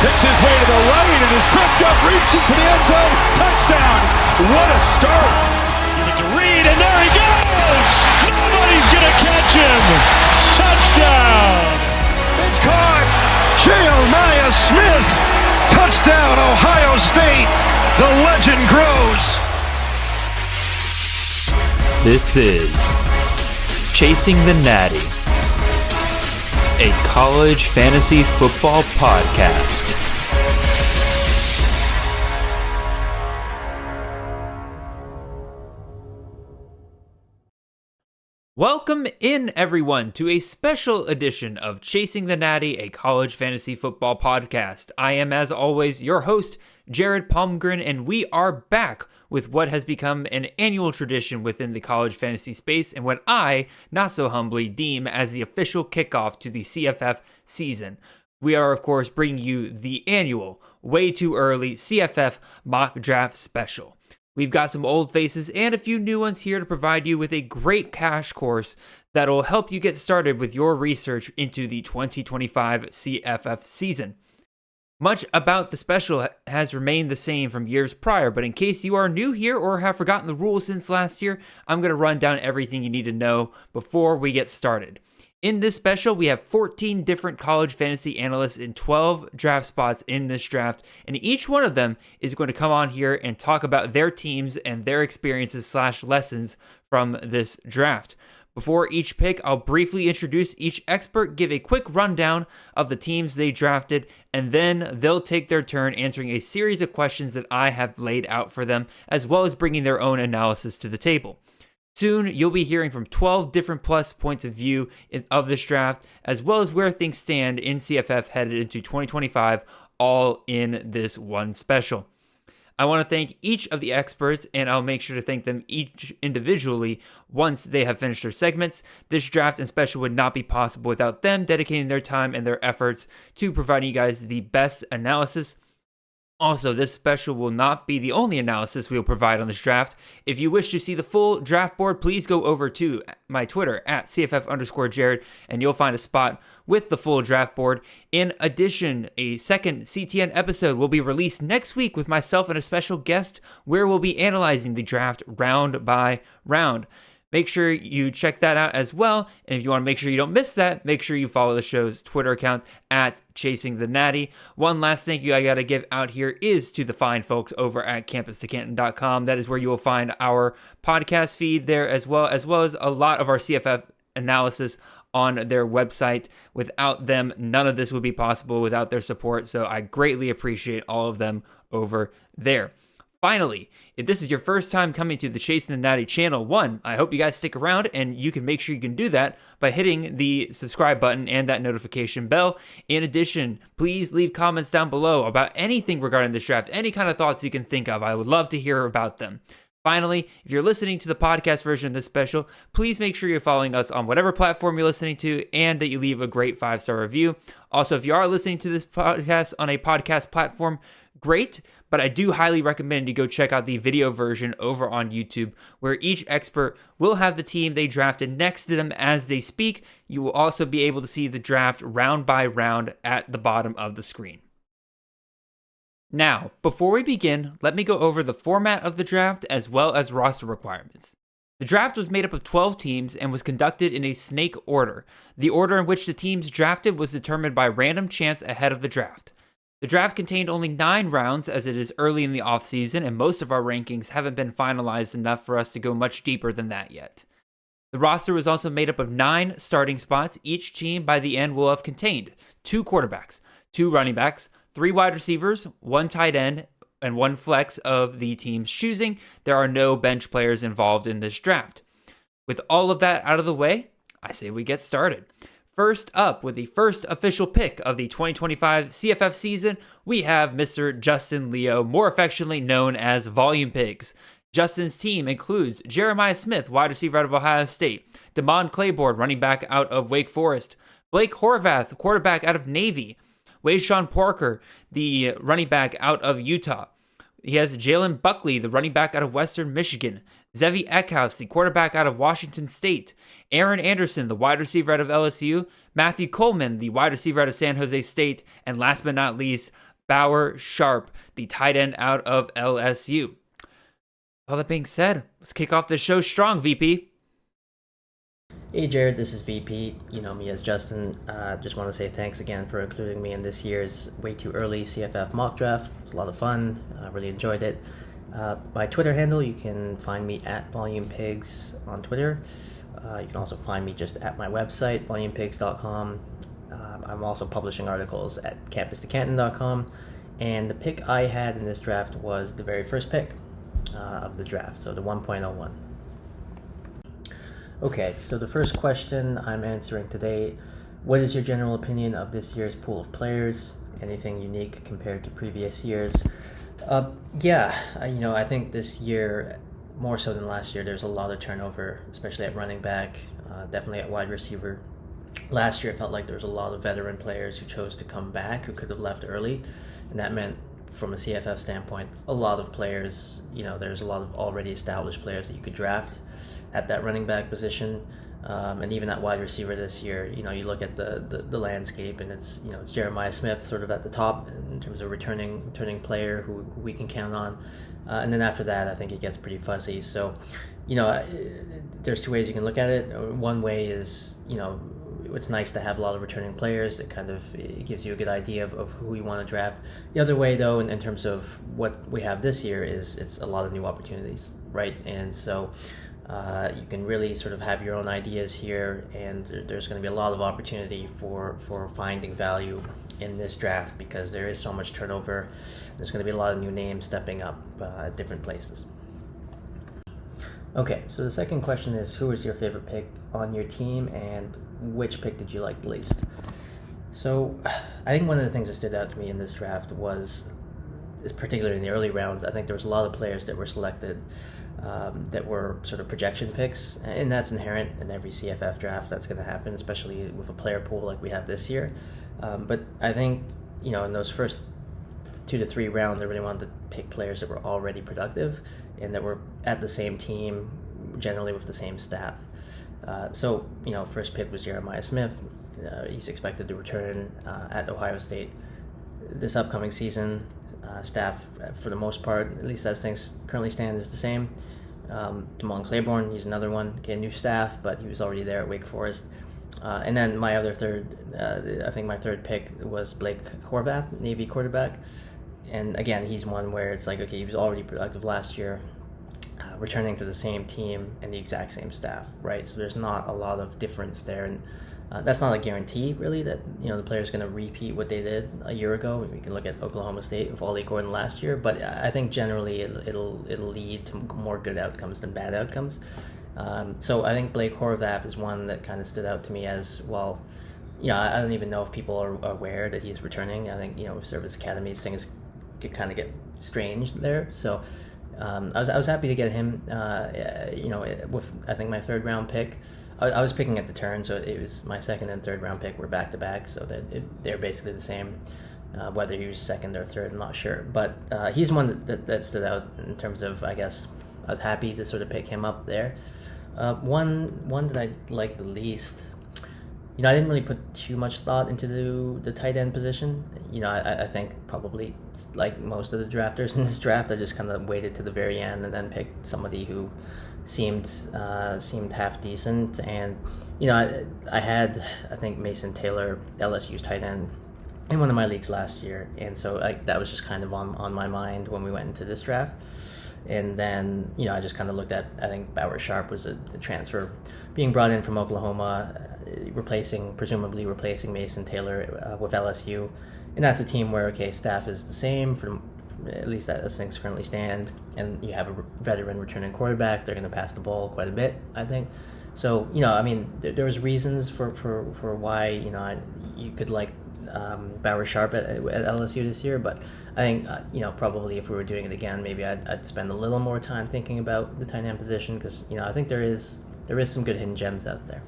Picks his way to the right and is tripped up, reaching for the end zone. Touchdown. What a start. Give it to Reed, and there he goes. Nobody's going to catch him. Touchdown. It's caught. Jeremiah Smith. Touchdown, Ohio State. The legend grows. This is Chasing the Natty, a college fantasy football podcast. Welcome in, everyone, to a special edition of Chasing the Natty, a college fantasy football podcast. I am, as always, your host, Jared Palmgren, and we are back with what has become an annual tradition within the college fantasy space and what I, not so humbly, deem as the official kickoff to the CFF season. We are, of course, bringing you the annual, way too early CFF mock draft special. We've got some old faces and a few new ones here to provide you with a great cash course that will help you get started with your research into the 2025 CFF season. Much about the special has remained the same from years prior, but in case you are new here or have forgotten the rules since last year, I'm going to run down everything you need to know before we get started. In this special, we have 14 different college fantasy analysts in 12 draft spots in this draft, and each one of them is going to come on here and talk about their teams and their experiences / lessons from this draft. Before each pick, I'll briefly introduce each expert, give a quick rundown of the teams they drafted, and then they'll take their turn answering a series of questions that I have laid out for them, as well as bringing their own analysis to the table. Soon, you'll be hearing from 12 different plus points of view of this draft, as well as where things stand in CFF headed into 2025, all in this one special. I want to thank each of the experts, and I'll make sure to thank them each individually once they have finished their segments. This draft and special would not be possible without them dedicating their time and their efforts to providing you guys the best analysis. Also, this special will not be the only analysis we will provide on this draft. If you wish to see the full draft board, please go over to my Twitter at CFF_Jared, and you'll find a spot with the full draft board. In addition, a second CTN episode will be released next week with myself and a special guest where we'll be analyzing the draft round by round. Make sure you check that out as well. And if you want to make sure you don't miss that, make sure you follow the show's Twitter account at Chasing the Natty. One last thank you I got to give out here is to the fine folks over at CampusToCanton.com. That is where you will find our podcast feed there as well as a lot of our CFF analysis on their website. Without them, none of this would be possible without their support. So I greatly appreciate all of them over there. Finally, if this is your first time coming to the Chasing the Natty channel, I hope you guys stick around, and you can make sure you can do that by hitting the subscribe button and that notification bell. In addition, please leave comments down below about anything regarding this draft, any kind of thoughts you can think of. I would love to hear about them. Finally, if you're listening to the podcast version of this special, please make sure you're following us on whatever platform you're listening to and that you leave a great 5-star review. Also, if you are listening to this podcast on a podcast platform, great, but I do highly recommend you go check out the video version over on YouTube, where each expert will have the team they drafted next to them as they speak. You will also be able to see the draft round by round at the bottom of the screen. Now, before we begin, let me go over the format of the draft as well as roster requirements. The draft was made up of 12 teams and was conducted in a snake order. The order in which the teams drafted was determined by random chance ahead of the draft. The draft contained only 9 rounds as it is early in the offseason, and most of our rankings haven't been finalized enough for us to go much deeper than that yet. The roster was also made up of 9 starting spots. Each team by the end will have contained 2 quarterbacks, 2 running backs, 3 wide receivers, 1 tight end, and 1 flex of the team's choosing. There are no bench players involved in this draft. With all of that out of the way, I say we get started. First up, with the first official pick of the 2025 CFF season, we have Mr. Justin Leo, more affectionately known as Volume Pigs. Justin's team includes Jeremiah Smith, wide receiver out of Ohio State, Damon Claiborne, running back out of Wake Forest, Blake Horvath, quarterback out of Navy, Wayshawn Parker, the running back out of Utah. He has Jalen Buckley, the running back out of Western Michigan, Zevi Eckhouse, the quarterback out of Washington State, Aaron Anderson, the wide receiver out of LSU, Matthew Coleman, the wide receiver out of San Jose State, and last but not least, Bauer Sharp, the tight end out of LSU. All that being said, let's kick off the show strong, VP. Hey Jared, this is VP. You know me as Justin. Just want to say thanks again for including me in this year's way too early CFF mock draft. It was a lot of fun. I really enjoyed it. My Twitter handle, you can find me at VolumePigs on Twitter. You can also find me just at my website, volumepigs.com. I'm also publishing articles at campus2canton.com. And the pick I had in this draft was the very first pick of the draft, so the 1.01. Okay, so the first question I'm answering today, what is your general opinion of this year's pool of players? Anything unique compared to previous years? I think this year, more so than last year, there's a lot of turnover, especially at running back, definitely at wide receiver. Last year, it felt like there was a lot of veteran players who chose to come back, who could have left early, and that meant, from a CFF standpoint, a lot of players, there's a lot of already established players that you could draft at that running back position, and even at wide receiver this year. You look at the landscape, and it's Jeremiah Smith sort of at the top in terms of returning player who we can count on, and then after that, I think it gets pretty fuzzy. So, there's two ways you can look at it. One way is it's nice to have a lot of returning players. It gives you a good idea of who you want to draft. The other way, though, in terms of what we have this year, is it's a lot of new opportunities, right? And so you can really sort of have your own ideas here, and there's going to be a lot of opportunity for finding value in this draft because there is so much turnover. There's going to be a lot of new names stepping up at different places. Okay, so the second question is, who was your favorite pick on your team, and which pick did you like the least? So I think one of the things that stood out to me in this draft is particularly in the early rounds, I think there was a lot of players that were selected that were sort of projection picks, and that's inherent in every CFF draft. That's going to happen, especially with a player pool like we have this year. But I think, in those first 2 to 3 rounds, I really wanted to pick players that were already productive and that were at the same team, generally with the same staff. So, first pick was Jeremiah Smith. He's expected to return at Ohio State this upcoming season. Staff, for the most part, at least as things currently stand, is the same. Damon Claiborne, he's another one. Again, new staff, but he was already there at Wake Forest. And then my third pick was Blake Horvath, Navy quarterback. And again, he's one where it's like, okay, he was already productive last year, returning to the same team and the exact same staff, right? So there's not a lot of difference there, and that's not a guarantee, really, that the player's going to repeat what they did a year ago. We can look at Oklahoma State with Ollie Gordon last year, but I think generally it'll lead to more good outcomes than bad outcomes. So I think Blake Horvath is one that kind of stood out to me as well. I don't even know if people are aware that he's returning. I think with Service Academies, things could kind of get strange there. So I was happy to get him. With I think my third round pick. I was picking at the turn, so it was my second and third round pick were back to back, so they're basically the same. Whether he was second or third, I'm not sure, but he's one that stood out in terms of, I guess, I was happy to sort of pick him up there. One that I liked the least, I didn't really put too much thought into the tight end position. I think probably like most of the drafters in this draft, I just kind of waited to the very end and then picked somebody who seemed half decent. And I had, I think, Mason Taylor, LSU's tight end, in one of my leagues last year, and so that was just kind of on my mind when we went into this draft. And then I just kind of looked at, I think Bauer Sharp was a transfer being brought in from Oklahoma, presumably replacing Mason Taylor with LSU, and that's a team where staff is the same for at least as things currently stand, and you have a veteran returning quarterback. They're going to pass the ball quite a bit, I think. So there was reasons for why you could like Bauer Sharp at LSU this year, but I think probably if we were doing it again, maybe I'd spend a little more time thinking about the tight end position, because I think there is some good hidden gems out there.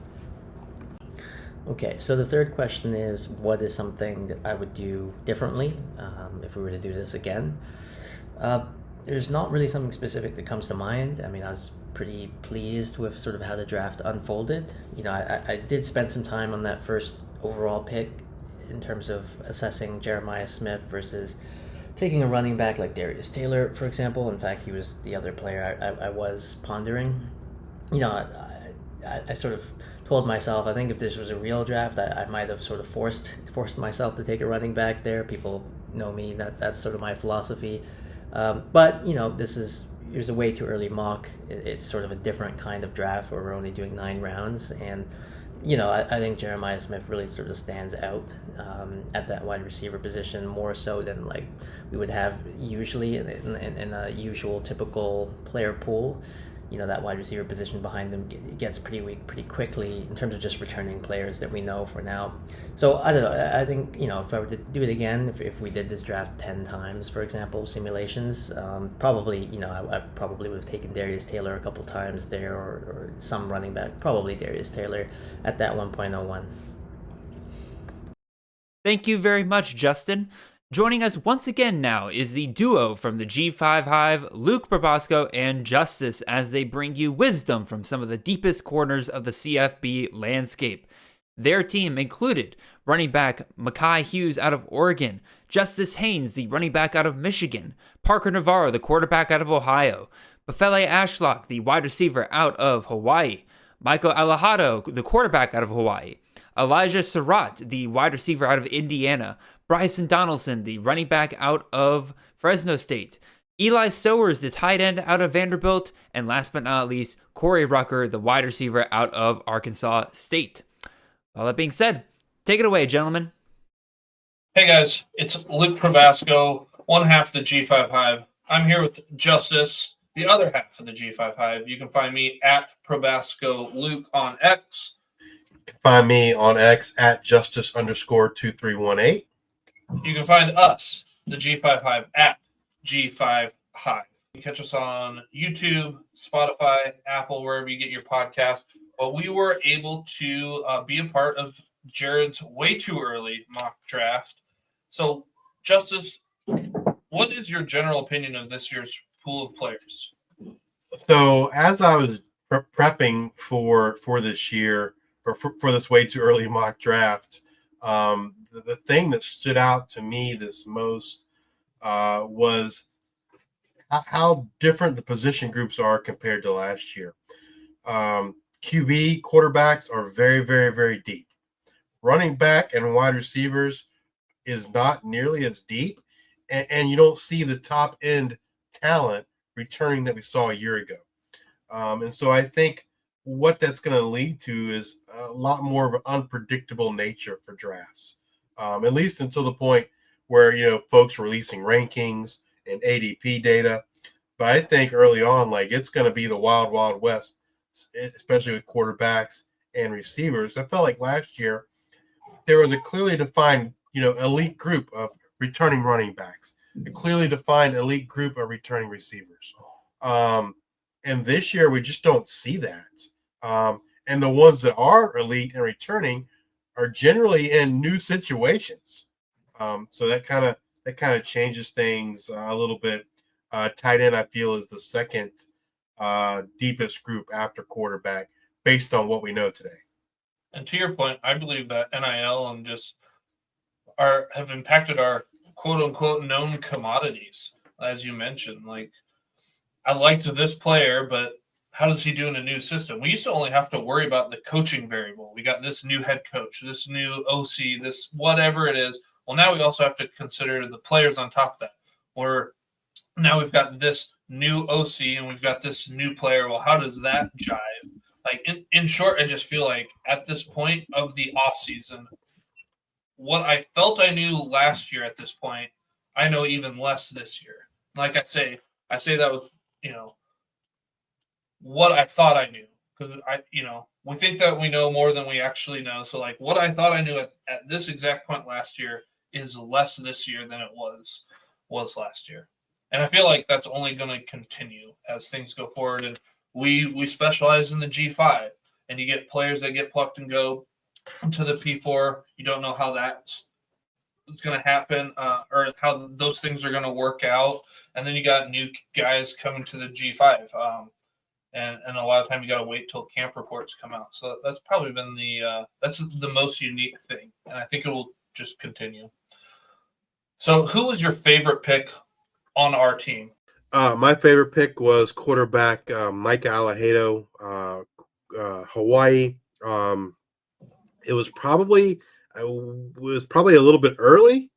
Okay, so the third question is, what is something that I would do differently if we were to do this again? There's not really something specific that comes to mind. I mean, I was pretty pleased with sort of how the draft unfolded. I did spend some time on that first overall pick in terms of assessing Jeremiah Smith versus taking a running back like Darius Taylor, for example. In fact, he was the other player I was pondering. I sort of told myself, I think if this was a real draft, I might have sort of forced myself to take a running back there. People know me, that's sort of my philosophy. But this is a way too early mock. It's sort of a different kind of draft where we're only doing 9 rounds, and I think Jeremiah Smith really sort of stands out at that wide receiver position, more so than like we would have usually in a usual typical player pool. That wide receiver position behind them gets pretty weak pretty quickly in terms of just returning players that we know for now. So I don't know. I think if I were to do it again, if we did this draft 10 times, for example, simulations, probably I probably would have taken Darius Taylor a couple times there, or some running back, probably Darius Taylor at that 1.01. Thank you very much, Justin. Joining us once again now is the duo from the G5 Hive, Luke Probasco and Justice, as they bring you wisdom from some of the deepest corners of the CFB landscape. Their team included running back Mekhi Hughes out of Oregon, Justice Haynes, the running back out of Michigan, Parker Navarro, the quarterback out of Ohio, Bafele Ashlock, the wide receiver out of Hawaii, Michael Alejado, the quarterback out of Hawaii, Elijah Surratt, the wide receiver out of Indiana, Bryson Donaldson, the running back out of Fresno State, Eli Sowers, the tight end out of Vanderbilt, and last but not least, Corey Rucker, the wide receiver out of Arkansas State. All that being said, take it away, gentlemen. Hey guys, it's Luke Probasco, one half of the G5 Hive. I'm here with Justice, the other half of the G5 Hive. You can find me at Probasco Luke on X. You can find me on X at Justice_2318. You can find us, the G5 Hive, at G5 Hive. You can catch us on YouTube, Spotify, Apple, wherever you get your podcast. But we were able to be a part of Jared's way too early mock draft. So, Justice, what is your general opinion of this year's pool of players? So, as I was prepping for this year, or for this way too early mock draft, the thing that stood out to me this most was how different the position groups are compared to last year. QB quarterbacks are very, very, very deep. Running back and wide receivers is not nearly as deep, and you don't see the top end talent returning that we saw a year ago. And so I think what that's going to lead to is a lot more of an unpredictable nature for drafts, at least until the point where, folks releasing rankings and ADP data. But I think early on, it's going to be the wild, wild west, especially with quarterbacks and receivers. I felt like last year there was a clearly defined, elite group of returning running backs, a clearly defined elite group of returning receivers. And this year we just don't see that. And the ones that are elite and returning are generally in new situations. So that kind of changes things a little bit. Tight end, I feel, is the second deepest group after quarterback based on what we know today. And to your point, I believe that NIL and just have impacted our quote unquote known commodities, as you mentioned. I liked this player, but how does he do in a new system? We used to only have to worry about the coaching variable. We got this new head coach, this new OC, this whatever it is. Well, now we also have to consider the players on top of that. Or now we've got this new OC and we've got this new player. Well, how does that jive? In short, I just feel like at this point of the offseason, what I felt I knew last year at this point, I know even less this year. Like I say that with, what I thought I knew. Because we think that we know more than we actually know. So what I thought I knew at this exact point last year is less this year than it was last year. And I feel like that's only going to continue as things go forward. And we specialize in the G5, and you get players that get plucked and go to the P4. You don't know how that's going to happen or how those things are going to work out. And then you got new guys coming to the G5. And a lot of time you got to wait till camp reports come out. So that's probably been that's the most unique thing. And I think it will just continue. So who was your favorite pick on our team? My favorite pick was quarterback Mike Alahado, Hawaii. It was probably a little bit early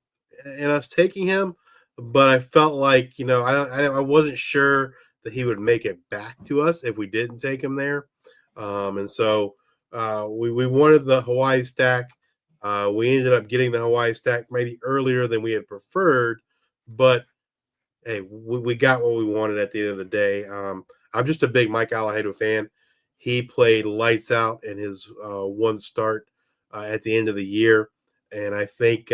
in us taking him, but I felt like, I wasn't sure that he would make it back to us if we didn't take him there. And so we wanted the Hawaii stack. We ended up getting the Hawaii stack maybe earlier than we had preferred, but hey, we got what we wanted at the end of the day. I'm just a big Mike Alahado fan. He played lights out in his one start at the end of the year, and I think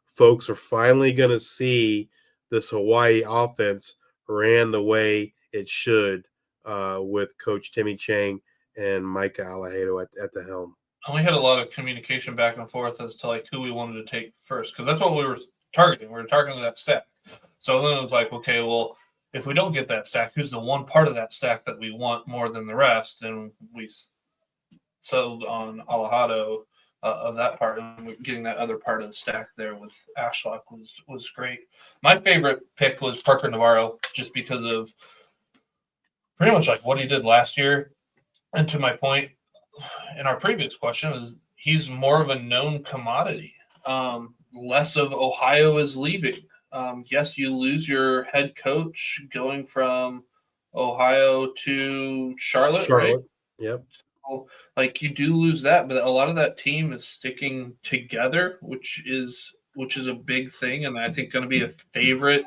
folks are finally going to see this Hawaii offense ran the way it should with Coach Timmy Chang and Mike Alahado at the helm. And we had a lot of communication back and forth as to like who we wanted to take first, because that's what we were targeting. We were targeting that stack. So then it was like, okay, well, if we don't get that stack, who's the one part of that stack that we want more than the rest? And we settled on Alahado of that part, and getting that other part of the stack there with Ashlock was great. My favorite pick was Parker Navarro, just because of pretty much like what he did last year. And to my point in our previous question, is he's more of a known commodity. Less of Ohio is leaving. Yes, you lose your head coach going from Ohio to Charlotte. Right? Yep. So, like, you do lose that, but a lot of that team is sticking together, which is a big thing, and I think going to be a favorite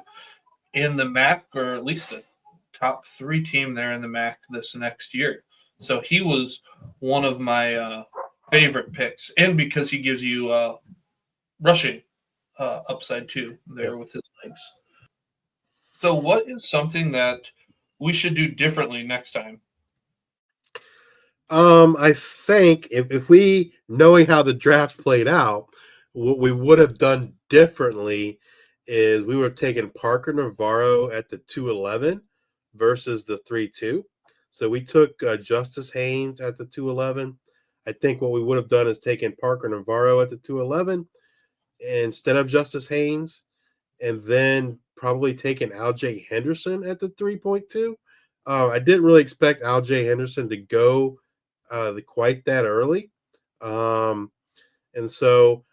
in the MAC, or at least a top 3 team there in the MAC this next year. So he was one of my favorite picks, and because he gives you rushing upside too there with his legs. So what is something that we should do differently next time? I think if we, knowing how the draft played out, what we would have done differently is we would have taken Parker Navarro at the 211 versus the 3-2. So we took Justice Haynes at the 211. I think what we would have done is taken Parker Navarro at the 211 instead of Justice Haynes, and then probably taken Al-Jay Henderson at the 3.2. I didn't really expect Al-Jay Henderson to go quite that early. And so,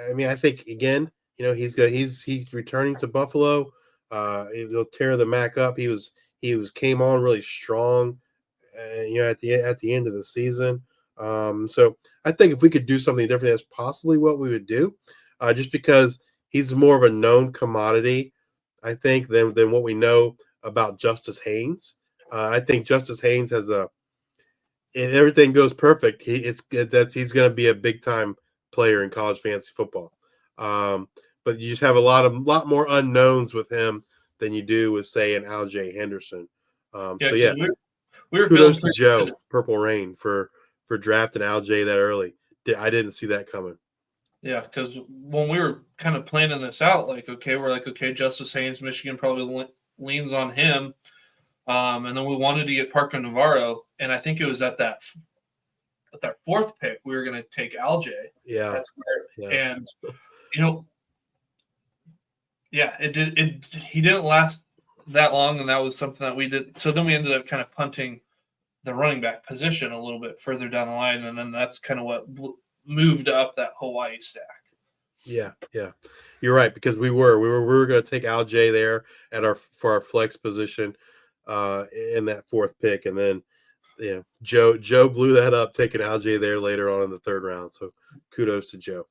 I mean, I think, again, he's returning to Buffalo. He'll tear the MAC up. He came on really strong, at the end of the season. So I think if we could do something different, that's possibly what we would do. Just because he's more of a known commodity, I think, than what we know about Justice Haynes. I think Justice Haynes has if everything goes perfect, he's going to be a big time player in college fantasy football. But you just have a lot more unknowns with him than you do with, say, an Al-Jay Henderson. We were kudos to Joe Purple Rain for drafting Al-Jay that early. I didn't see that coming. Yeah, because when we were kind of planning this out, Justice Haynes, Michigan probably leans on him. And then we wanted to get Parker Navarro, and I think it was at that 4th pick we were going to take Al-Jay. Yeah. That's where, yeah. And he didn't last that long, and that was something that we did. So then we ended up kind of punting the running back position a little bit further down the line, and then that's kind of what moved up that Hawaii stack. Yeah, you're right, because we were going to take Al-Jay there for our flex position in that 4th pick, and then Joe blew that up, taking Al-Jay there later on in the 3rd round. So kudos to Joe.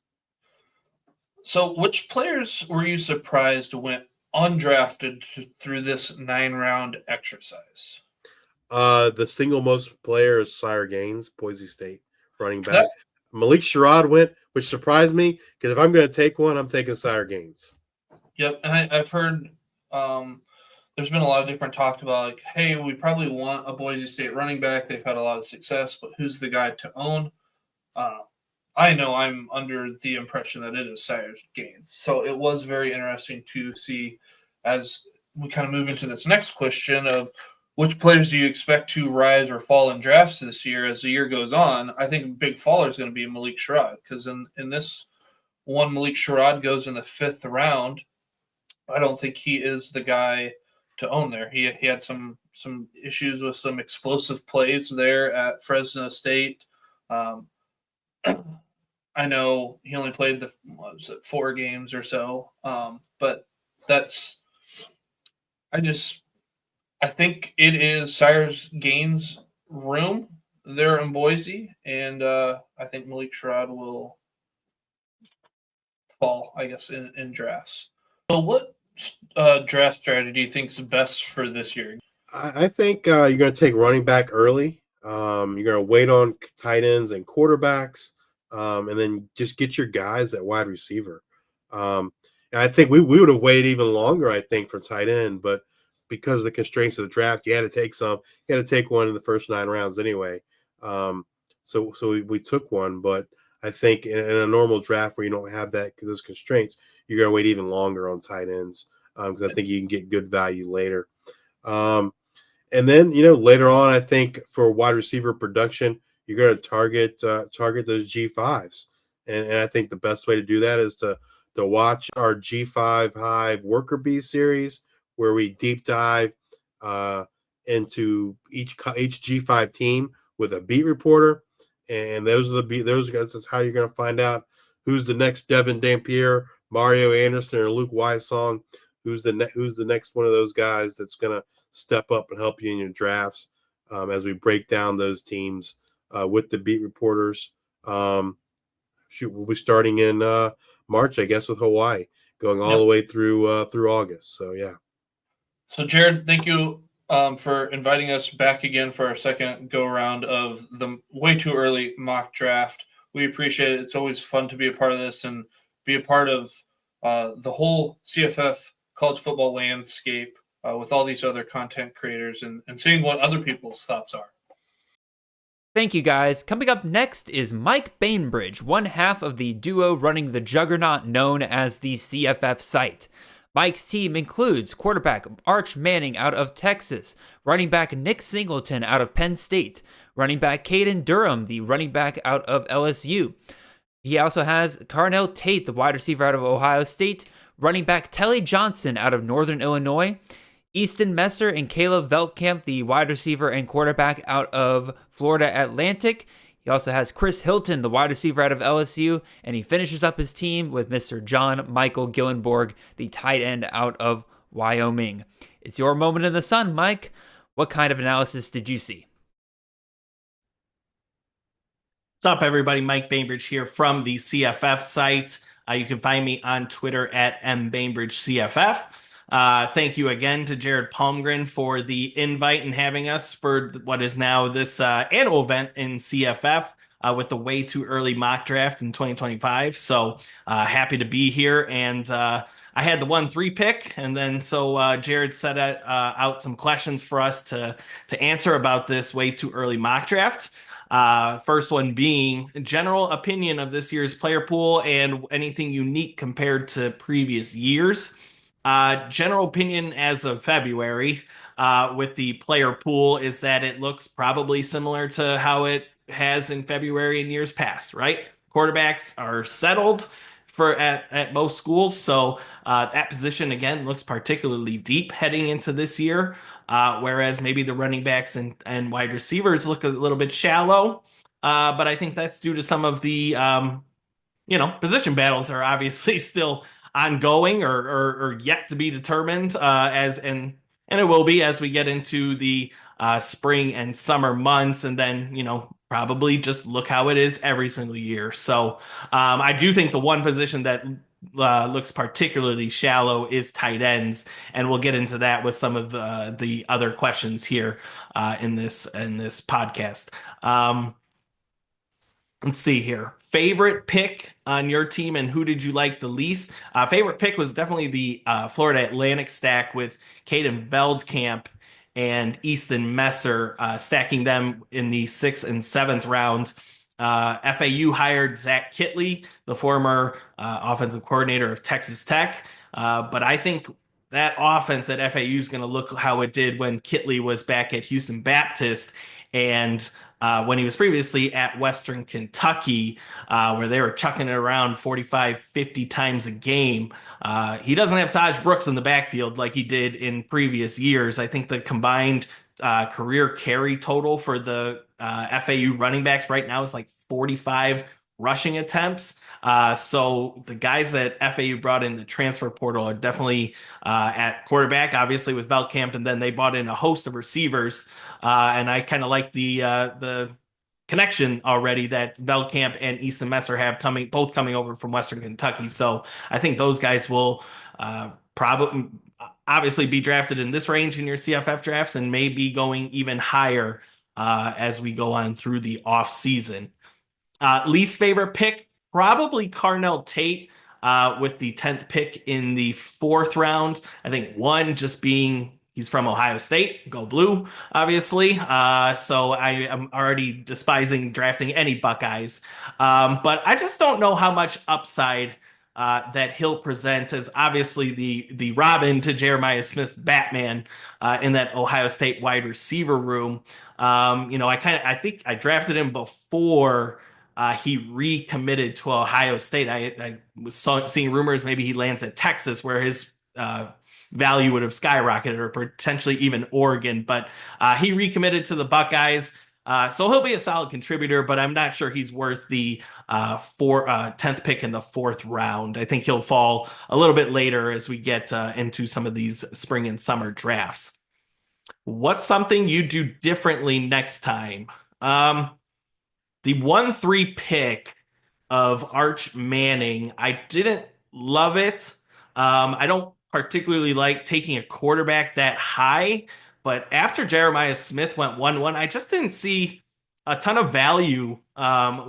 So which players were you surprised went undrafted through this 9-round exercise? The single most player is Sire Gaines, Boise State running back. Malik Sherrod went, which surprised me, because if I'm going to take one, I'm taking Sire Gaines. Yep, and I've heard there's been a lot of different talk about, like, hey, we probably want a Boise State running back. They've had a lot of success, but who's the guy to own? I know I'm under the impression that it is Sire Gaines. So it was very interesting to see as we kind of move into this next question of which players do you expect to rise or fall in drafts this year as the year goes on. I think big faller is going to be Malik Sherrod, because in this one Malik Sherrod goes in the 5th round, I don't think he is the guy to own there. He had some issues with some explosive plays there at Fresno State. I know he only played 4 games or so, but I think it is Cyrus Gaines' room there in Boise, and I think Malik Sherrod will fall, I guess, in drafts. So what draft strategy do you think is best for this year? I think you're going to take running back early. You're going to wait on tight ends and quarterbacks, and then just get your guys at wide receiver. And I think we would have waited even longer, I think, for tight end, but because of the constraints of the draft, you had to take some. You had to take one in the first 9 rounds anyway. So we took one, but I think in a normal draft where you don't have that because those constraints, you're going to wait even longer on tight ends because I think you can get good value later. And then, later on, I think for wide receiver production, you're going to target those G5s. And I think the best way to do that is to watch our G5 Hive Worker Bee series, where we deep dive into each G5 team with a beat reporter. And those guys, that's how you're going to find out who's the next Devin Dampier, Mario Anderson, or Luke Weissong. Who's the next one of those guys that's going to step up and help you in your drafts as we break down those teams with the beat reporters. We'll be starting in March, I guess, with Hawaii, going all the way through August. So, yeah. So, Jared, thank you for inviting us back again for our second go-around of the way too early mock draft. We appreciate it. It's always fun to be a part of this and be a part of the whole CFF college football landscape with all these other content creators and seeing what other people's thoughts are. Thank you, guys. Coming up next is Mike Bainbridge, one half of the duo running the juggernaut known as the CFF site. Mike's team includes quarterback Arch Manning out of Texas, running back Nick Singleton out of Penn State, running back Caden Durham, the running back out of LSU. He also has Carnell Tate, the wide receiver out of Ohio State, running back Telly Johnson out of Northern Illinois, Easton Messer and Caleb Veltkamp, the wide receiver and quarterback out of Florida Atlantic. He also has Chris Hilton, the wide receiver out of LSU, and he finishes up his team with Mr. John Michael Gillenborg, the tight end out of Wyoming. It's your moment in the sun, Mike. What kind of analysis did you see? What's up, everybody? Mike Bainbridge here from the CFF site. You can find me on Twitter at mbainbridgecff. Thank you again to Jared Palmgren for the invite and having us for what is now this annual event in CFF with the way too early mock draft in 2025. So happy to be here. And I had the 1-3 pick. And then so Jared set out some questions for us to answer about this way too early mock draft. First one being general opinion of this year's player pool and anything unique compared to previous years. General opinion as of February with the player pool is that it looks probably similar to how it has in February in years past, right? Quarterbacks are settled at most schools, so that position again looks particularly deep heading into this year, whereas maybe the running backs and wide receivers look a little bit shallow. But I think that's due to some of the position battles are obviously still ongoing or yet to be determined and it will be as we get into the spring and summer months, and then probably just look how it is every single year. So I do think the one position that looks particularly shallow is tight ends, and we'll get into that with some of the other questions here in this podcast. Let's see here. Favorite pick on your team and who did you like the least? Favorite pick was definitely the Florida Atlantic stack with Caden Veldkamp and Easton Messer, stacking them in the 6th and 7th rounds. FAU hired Zach Kitley, the former offensive coordinator of Texas Tech. But I think that offense at FAU is going to look how it did when Kitley was back at Houston Baptist. And when he was previously at Western Kentucky, where they were chucking it around 45, 50 times a game. He doesn't have Taj Brooks in the backfield like he did in previous years. I think the combined career carry total for the FAU running backs right now is like 45 rushing attempts. So the guys that FAU brought in the transfer portal are definitely at quarterback, obviously with Velkamp, and then they brought in a host of receivers. And I kind of like the connection already that Velkamp and Easton Messer have both coming over from Western Kentucky. So I think those guys will probably obviously be drafted in this range in your CFF drafts and may be going even higher as we go on through the off season. Least favorite pick, probably Carnell Tate with the 10th pick in the 4th round. I think one just being he's from Ohio State, go blue, obviously. So I am already despising drafting any Buckeyes. But I just don't know how much upside that he'll present as obviously the Robin to Jeremiah Smith's Batman in that Ohio State wide receiver room. I think I drafted him before he recommitted to Ohio State. I was seeing rumors maybe he lands at Texas where his value would have skyrocketed, or potentially even Oregon. But he recommitted to the Buckeyes. So he'll be a solid contributor, but I'm not sure he's worth the 10th pick in the 4th round. I think he'll fall a little bit later as we get into some of these spring and summer drafts. What's something you do differently next time? The 1-3 pick of Arch Manning, I didn't love it. I don't particularly like taking a quarterback that high, but after Jeremiah Smith went 1-1, I just didn't see a ton of value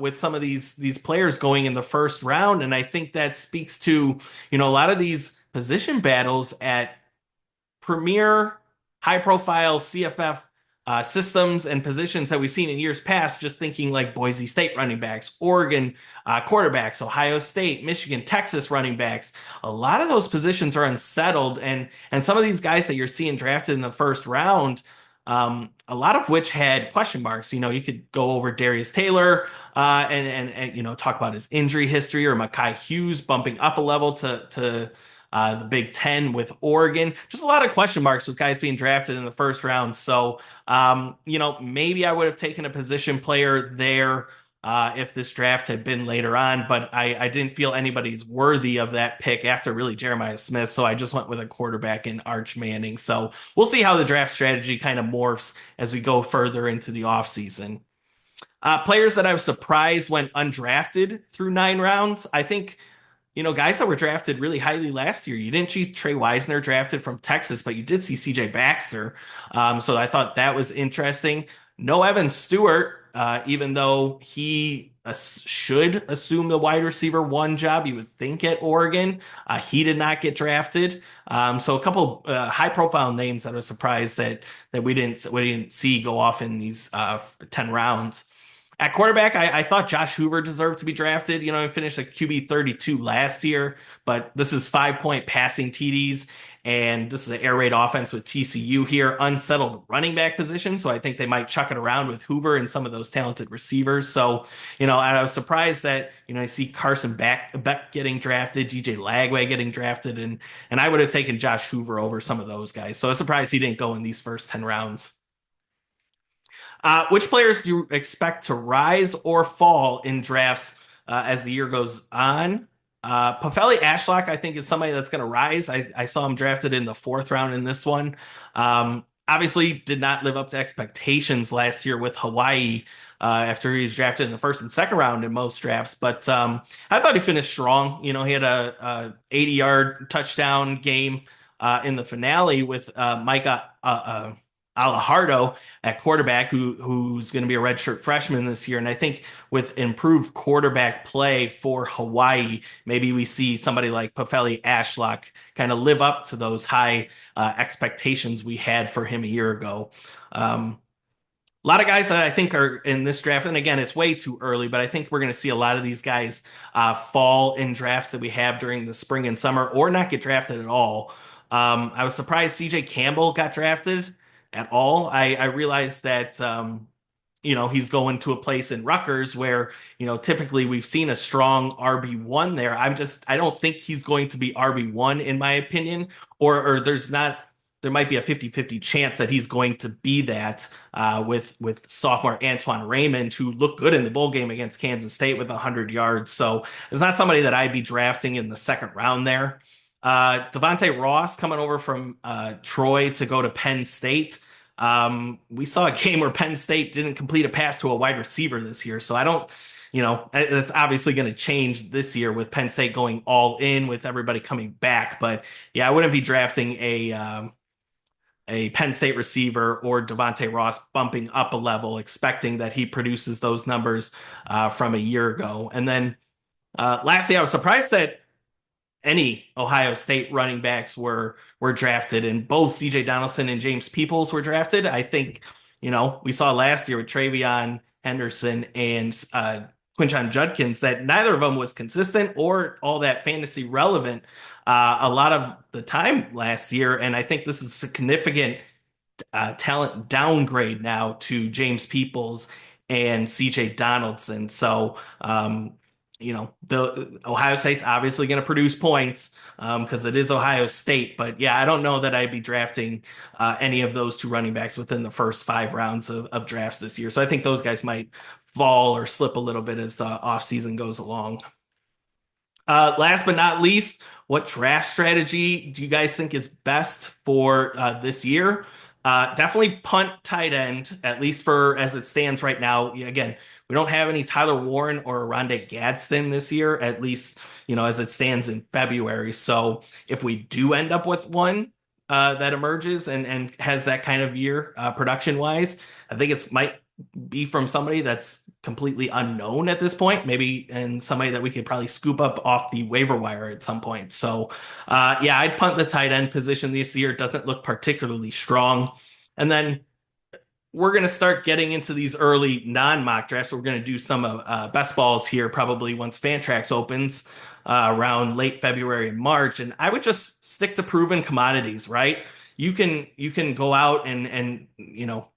with some of these players going in the 1st round, and I think that speaks to a lot of these position battles at premier high-profile CFF systems and positions that we've seen in years past, just thinking like Boise State running backs, Oregon quarterbacks, Ohio State, Michigan, Texas running backs. A lot of those positions are unsettled, and some of these guys that you're seeing drafted in the 1st round, a lot of which had question marks. You could go over Darius Taylor and talk about his injury history, or Mekhi Hughes bumping up a level to the Big Ten with Oregon. Just a lot of question marks with guys being drafted in the 1st round. So, maybe I would have taken a position player there if this draft had been later on, but I didn't feel anybody's worthy of that pick after really Jeremiah Smith. So I just went with a quarterback in Arch Manning. So we'll see how the draft strategy kind of morphs as we go further into the offseason. Players that I was surprised went undrafted through 9 rounds. I think guys that were drafted really highly last year. You didn't see Trey Wisner drafted from Texas, but you did see CJ Baxter. So I thought that was interesting. No Evan Stewart, even though he should assume the wide receiver 1 job, you would think, at Oregon. He did not get drafted. So a couple high profile names that I was surprised that we didn't see go off in these 10 rounds. At quarterback, I thought Josh Hoover deserved to be drafted. He finished a QB 32 last year, but this is 5-point passing TDs, and this is an air raid offense with TCU here. Unsettled running back position, so I think they might chuck it around with Hoover and some of those talented receivers. So, I was surprised that, I see Carson Beck getting drafted, DJ Lagway getting drafted, and I would have taken Josh Hoover over some of those guys. So I was surprised he didn't go in these first 10 rounds. Which players do you expect to rise or fall in drafts as the year goes on? Pafeli Ashlock, I think, is somebody that's going to rise. I saw him drafted in the 4th round in this one. Obviously, did not live up to expectations last year with Hawaii after he was drafted in the 1st and 2nd round in most drafts. But I thought he finished strong. He had a 80-yard touchdown game in the finale with Micah Alajardo at quarterback, who's going to be a redshirt freshman this year. And I think with improved quarterback play for Hawaii, maybe we see somebody like Pafeli Ashlock kind of live up to those high expectations we had for him a year ago. A lot of guys that I think are in this draft, and again, it's way too early, but I think we're going to see a lot of these guys fall in drafts that we have during the spring and summer, or not get drafted at all. I was surprised CJ Campbell got drafted at all. I realized that he's going to a place in Rutgers where, typically we've seen a strong RB1 there. I don't think he's going to be RB1 in my opinion, or there might be a 50-50 chance that he's going to be that with sophomore Antoine Raymond, who looked good in the bowl game against Kansas State with 100 yards. So it's not somebody that I'd be drafting in the second round there. Devontae Ross coming over from Troy to go to Penn State. We saw a game where Penn State didn't complete a pass to a wide receiver this year. So I don't, it's obviously going to change this year with Penn State going all in with everybody coming back. But yeah, I wouldn't be drafting a Penn State receiver or Devontae Ross bumping up a level, expecting that he produces those numbers from a year ago. And then lastly, I was surprised that any Ohio State running backs were drafted, and both CJ Donaldson and James Peoples were drafted. I think, we saw last year with Travion Henderson and Quinshon Judkins that neither of them was consistent or all that fantasy relevant a lot of the time last year. And I think this is a significant talent downgrade now to James Peoples and CJ Donaldson. So, the Ohio State's obviously going to produce points because it is Ohio State. But yeah, I don't know that I'd be drafting any of those two running backs within the first 5 rounds of drafts this year. So I think those guys might fall or slip a little bit as the offseason goes along. Last but not least, what draft strategy do you guys think is best for this year? Definitely punt tight end, at least for as it stands right now. Again, we don't have any Tyler Warren or Rondé Gadsden this year, at least, as it stands in February. So if we do end up with one that emerges and has that kind of year production wise, I think it might be from somebody that's completely unknown at this point, maybe, and somebody that we could probably scoop up off the waiver wire at some point. So yeah, I'd punt the tight end position this year. It doesn't look particularly strong. And then we're going to start getting into these early non-mock drafts. We're going to do some best balls here probably once Fantrax opens around late February and March. And I would just stick to proven commodities, right? You can go out and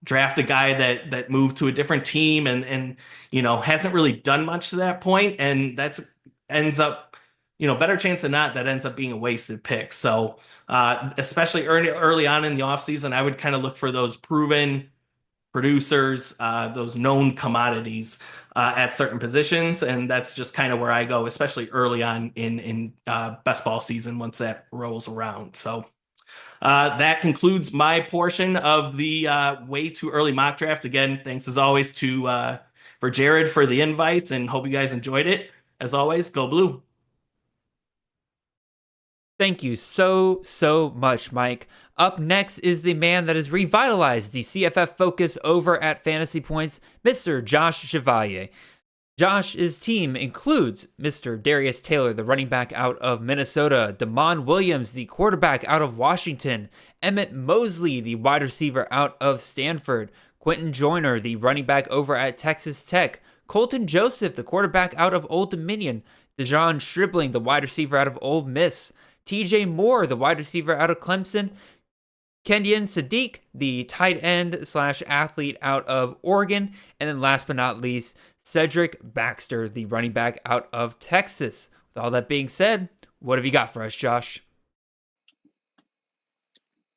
draft a guy that moved to a different team and hasn't really done much to that point, and ends up better chance than not that ends up being a wasted pick. So especially early on in the offseason, I would kind of look for those proven producers, those known commodities at certain positions, and that's just kind of where I go, especially early on in best ball season once that rolls around. So that concludes my portion of the way too early mock draft. Again, thanks as always for Jared for the invite, and hope you guys enjoyed it. As always, go Blue. Thank you so much, Mike. Up next is the man that has revitalized the CFF focus over at Fantasy Points, Mr. Josh Chevalier. Josh's team includes Mr. Darius Taylor, the running back out of Minnesota, Damon Williams, the quarterback out of Washington, Emmett Mosley, the wide receiver out of Stanford, Quentin Joyner, the running back over at Texas Tech, Colton Joseph, the quarterback out of Old Dominion, Dejon Stribling, the wide receiver out of Ole Miss, TJ Moore, the wide receiver out of Clemson, Kenyon Sadiq, the tight end / athlete out of Oregon, and then last but not least, Cedric Baxter, the running back out of Texas. With all that being said, what have you got for us, Josh?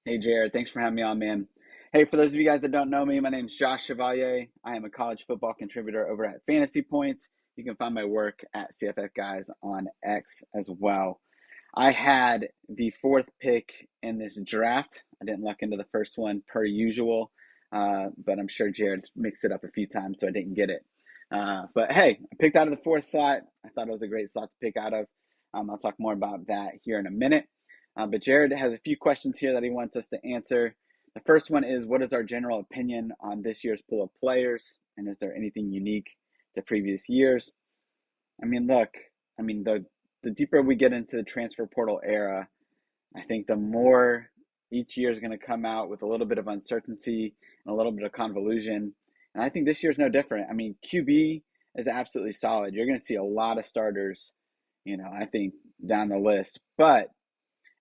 Hey, Jared. Thanks for having me on, man. Hey, for those of you guys that don't know me, my name is Josh Chevalier. I am a college football contributor over at Fantasy Points. You can find my work at CFF Guys on X as well. I had the 4th pick in this draft. I didn't luck into the first one per usual, but I'm sure Jared mixed it up a few times, so I didn't get it. But hey, I picked out of the 4th slot. I thought it was a great slot to pick out of. I'll talk more about that here in a minute. But Jared has a few questions here that he wants us to answer. The first one is, what is our general opinion on this year's pool of players? And is there anything unique to previous years? The deeper we get into the transfer portal era, I think the more each year is going to come out with a little bit of uncertainty and a little bit of convolution. And I think this year's no different. QB is absolutely solid. You're going to see a lot of starters, I think, down the list. But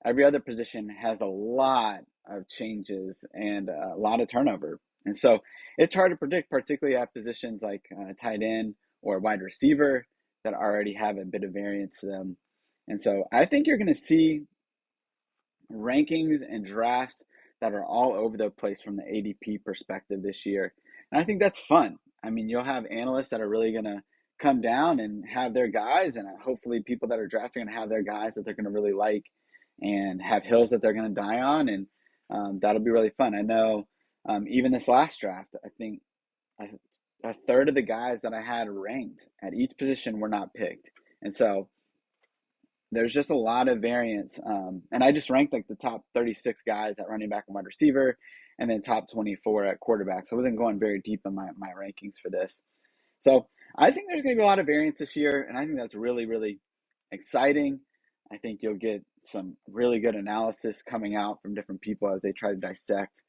every other position has a lot of changes and a lot of turnover. And so it's hard to predict, particularly at positions like tight end or wide receiver that already have a bit of variance to them. And so I think you're going to see rankings and drafts that are all over the place from the ADP perspective this year. And I think that's fun. I mean, you'll have analysts that are really going to come down and have their guys, and hopefully people that are drafting are going to have their guys that they're going to really like and have hills that they're going to die on. And that'll be really fun. I know even this last draft, I think a third of the guys that I had ranked at each position were not picked. And so there's just a lot of variance. And I just ranked like the top 36 guys at running back and wide receiver, and then top 24 at quarterback. So I wasn't going very deep in my rankings for this. So I think there's going to be a lot of variance this year, and I think that's really, really exciting. I think you'll get some really good analysis coming out from different people as they try to dissect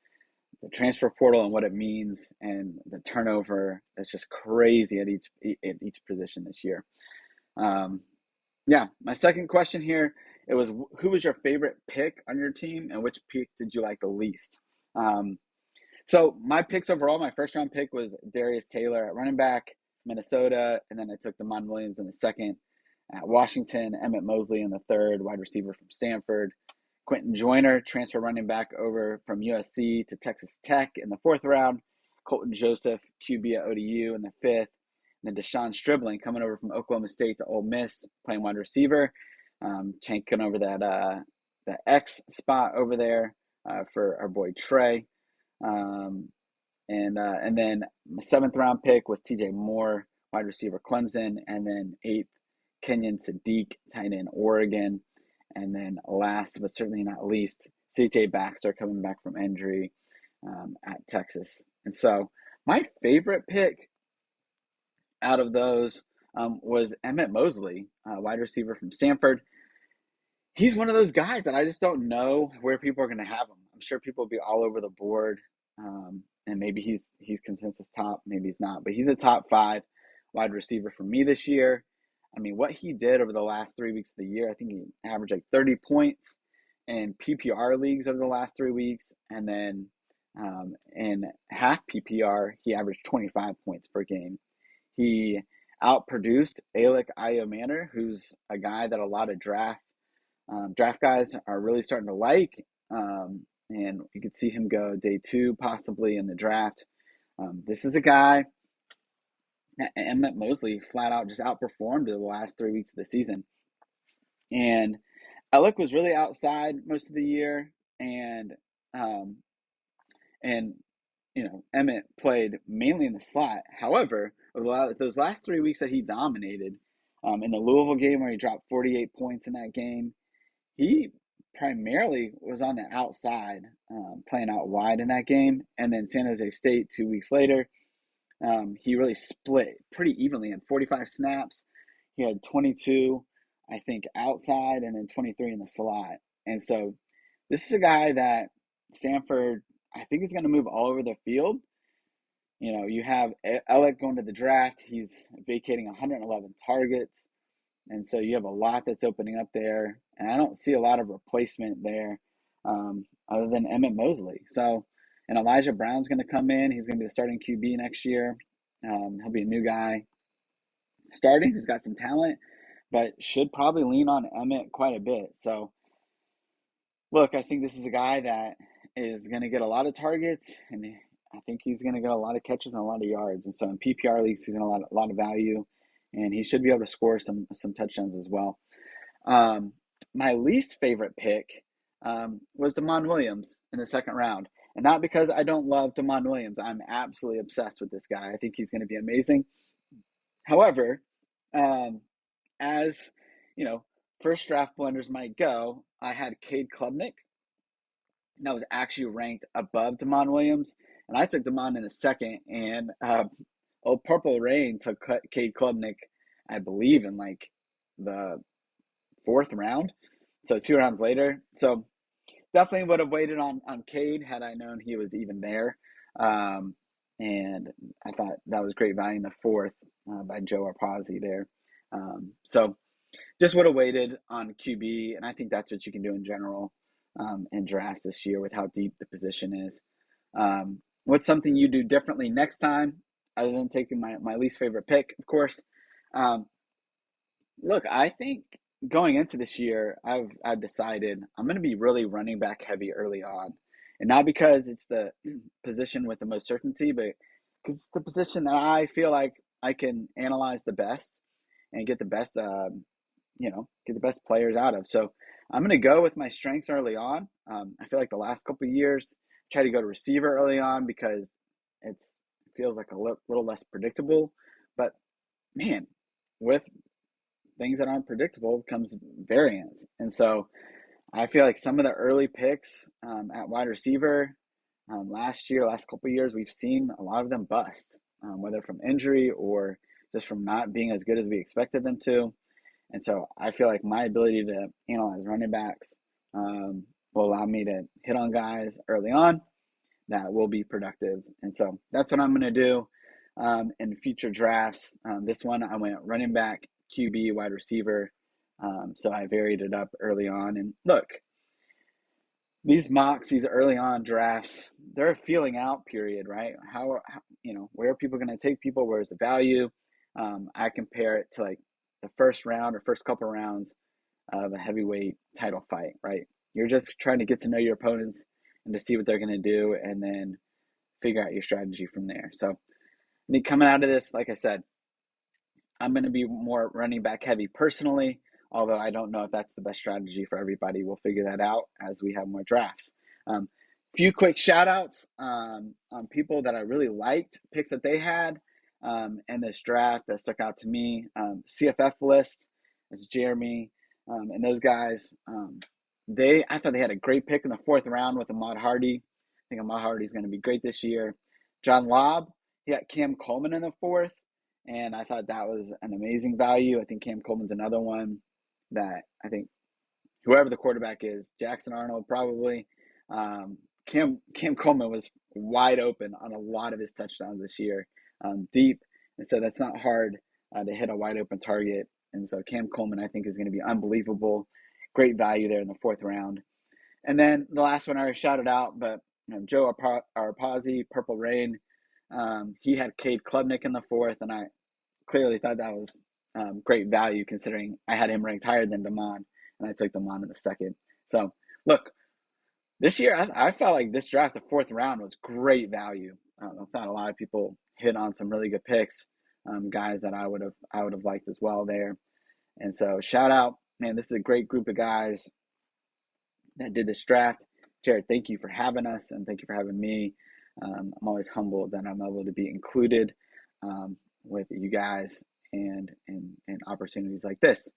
the transfer portal and what it means, and the turnover that's just crazy at each position this year. My second question here, it was, who was your favorite pick on your team, and which pick did you like the least? So my picks overall, my first round pick was Darius Taylor at running back, Minnesota, and then I took Damon Williams in the second at Washington, Emmett Mosley in the third, wide receiver from Stanford, Quentin Joyner, transfer running back over from USC to Texas Tech in the fourth round, Colton Joseph, QB at ODU in the fifth, and then Deshaun Stribling coming over from Oklahoma State to Ole Miss, playing wide receiver, taking over that X spot over there for our boy Trey. And then my seventh round pick was TJ Moore, wide receiver Clemson, and then eighth, Kenyon Sadiq, tight end Oregon, and then last but certainly not least, CJ Baxter coming back from injury at Texas. And so my favorite pick out of those was Emmett Mosley, wide receiver from Stanford. He's one of those guys that I just don't know where people are going to have him. I'm sure people will be all over the board, and maybe he's consensus top, maybe he's not, but he's a top 5 wide receiver for me this year. I mean, what he did over the last 3 weeks of the year, I think he averaged like 30 points in PPR leagues over the last 3 weeks, and then in half PPR, he averaged 25 points per game. He outproduced Alec Iomanner, who's a guy that a lot of draft guys are really starting to like, and you could see him go day 2 possibly in the draft. This is a guy that Emmett Mosley flat out just outperformed the last 3 weeks of the season. And Alec was really outside most of the year, and Emmett played mainly in the slot. However, those last 3 weeks that he dominated, in the Louisville game where he dropped 48 points in that game, he primarily was on the outside, playing out wide in that game. And then San Jose State 2 weeks later, he really split pretty evenly in 45 snaps. He had 22, I think, outside, and then 23 in the slot. And so this is a guy that Stanford, I think, is going to move all over the field. You know, you have Alec going to the draft. He's vacating 111 targets. And so you have a lot that's opening up there. And I don't see a lot of replacement there other than Emmett Mosley. So, and Elijah Brown's going to come in. He's going to be the starting QB next year. He'll be a new guy starting who's got some talent, but should probably lean on Emmett quite a bit. So, look, I think this is a guy that is going to get a lot of targets, and I think he's going to get a lot of catches and a lot of yards. And so in PPR leagues, he's going to a lot of value, and he should be able to score some touchdowns as well. My least favorite pick was Damon Williams in the second round. And not because I don't love Damon Williams. I'm absolutely obsessed with this guy. I think he's going to be amazing. However, as you know, first draft blenders might go, I had Cade Klubnik. That was actually ranked above Damon Williams. And I took Damon in the second. And Old Purple Rain took Cade Klubnik, I believe, in like the 4th round. So 2 rounds later. So definitely would have waited on Cade had I known he was even there. And I thought that was great value in the 4th by Joe Arpasi there. So just would have waited on QB. And I think that's what you can do in general in drafts this year with how deep the position is. what's something you do differently next time, other than taking my least favorite pick, of course. Look, I think going into this year, I've decided I'm going to be really running back heavy early on, and not because it's the position with the most certainty, but because it's the position that I feel like I can analyze the best and get the best, get the best players out of. So I'm going to go with my strengths early on. I feel like the last couple of years, try to go to receiver early on because it feels like a little less predictable. But man, with things that aren't predictable comes variance. And so I feel like some of the early picks at wide receiver last couple of years, we've seen a lot of them bust, whether from injury or just from not being as good as we expected them to. And so I feel like my ability to analyze running backs will allow me to hit on guys early on that will be productive. And so that's what I'm going to do in future drafts. This one, I went running back, QB, wide receiver. So I varied it up early on. And look, these mocks, these early on drafts, they're a feeling out period, right? How where are people going to take people? Where's the value? I compare it to like the first round or first couple rounds of a heavyweight title fight, right? You're just trying to get to know your opponents and to see what they're going to do and then figure out your strategy from there. So I think coming out of this, like I said, I'm going to be more running back heavy personally, although I don't know if that's the best strategy for everybody. We'll figure that out as we have more drafts. Few quick shout outs on people that I really liked, picks that they had in this draft that stuck out to me. CFF list is Jeremy and those guys. I thought they had a great pick in the 4th round with Ahmad Hardy. I think Ahmad Hardy is going to be great this year. John Laub, he got Cam Coleman in the 4th, and I thought that was an amazing value. I think Cam Coleman's another one that I think whoever the quarterback is, Jackson Arnold probably. Cam Coleman was wide open on a lot of his touchdowns this year, deep, and so that's not hard to hit a wide open target. And so Cam Coleman, I think, is going to be unbelievable. Great value there in the 4th round. And then the last one I already shouted out, but Joe Arpasi, Purple Rain, he had Cade Klubnik in the 4th, and I clearly thought that was great value considering I had him ranked higher than Damon, and I took Damon in the 2nd. So, look, this year I felt like this draft, the 4th round, was great value. I thought a lot of people hit on some really good picks, guys that I would have liked as well there. And so, shout out, man, this is a great group of guys that did this draft. Jared, thank you for having us, and thank you for having me. I'm always humbled that I'm able to be included with you guys and opportunities like this.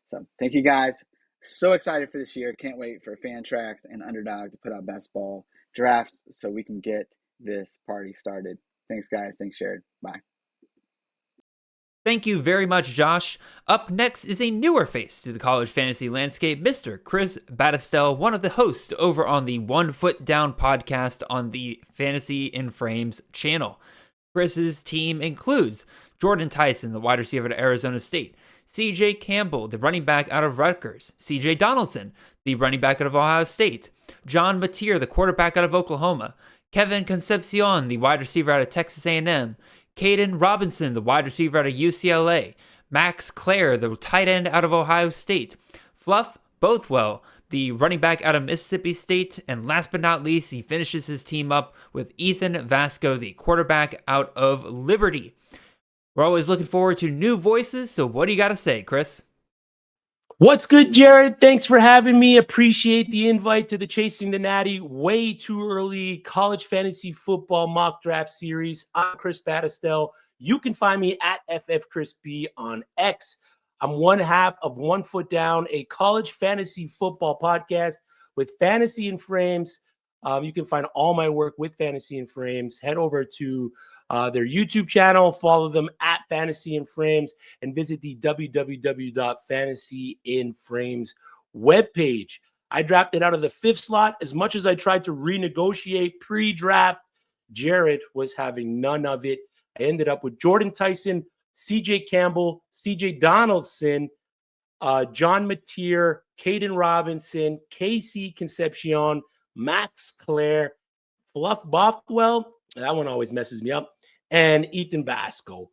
So thank you guys. So excited for this year. Can't wait for Fantrax and Underdog to put out best ball drafts so we can get this party started. Thanks, guys. Thanks, Jared. Bye. Thank you very much, Josh. Up next is a newer face to the college fantasy landscape, Mr. Chris Battistel, one of the hosts over on the 1 Foot Down podcast on the Fantasy in Frames channel. Chris's team includes Jordan Tyson, the wide receiver at Arizona State, CJ Campbell, the running back out of Rutgers, CJ Donaldson, the running back out of Ohio State, John Mateer, the quarterback out of Oklahoma, Kevin Concepcion, the wide receiver out of Texas A&M, Caden Robinson, the wide receiver out of UCLA, Max Clare, the tight end out of Ohio State, Fluff Bothwell, the running back out of Mississippi State, and last but not least, he finishes his team up with Ethan Vasco, the quarterback out of Liberty. We're always looking forward to new voices, so what do you got to say, Chris? What's good, Jared? Thanks for having me. Appreciate the invite to the Chasing the Natty way too early college fantasy football mock draft series. I'm Chris Battistel. You can find me at FFChrisB on X. I'm one half of 1 Foot Down, a college fantasy football podcast with Fantasy in Frames. You can find all my work with Fantasy in Frames. Head over to their YouTube channel, follow them at Fantasy in Frames, and visit the www.fantasyinframes webpage. I drafted out of the 5th slot. As much as I tried to renegotiate pre-draft, Jared was having none of it. I ended up with Jordan Tyson, CJ Campbell, CJ Donaldson, John Mateer, Caden Robinson, KC Concepcion, Max Clare, Fluff Bothwell, That one always messes me up. And Ethan Vasco.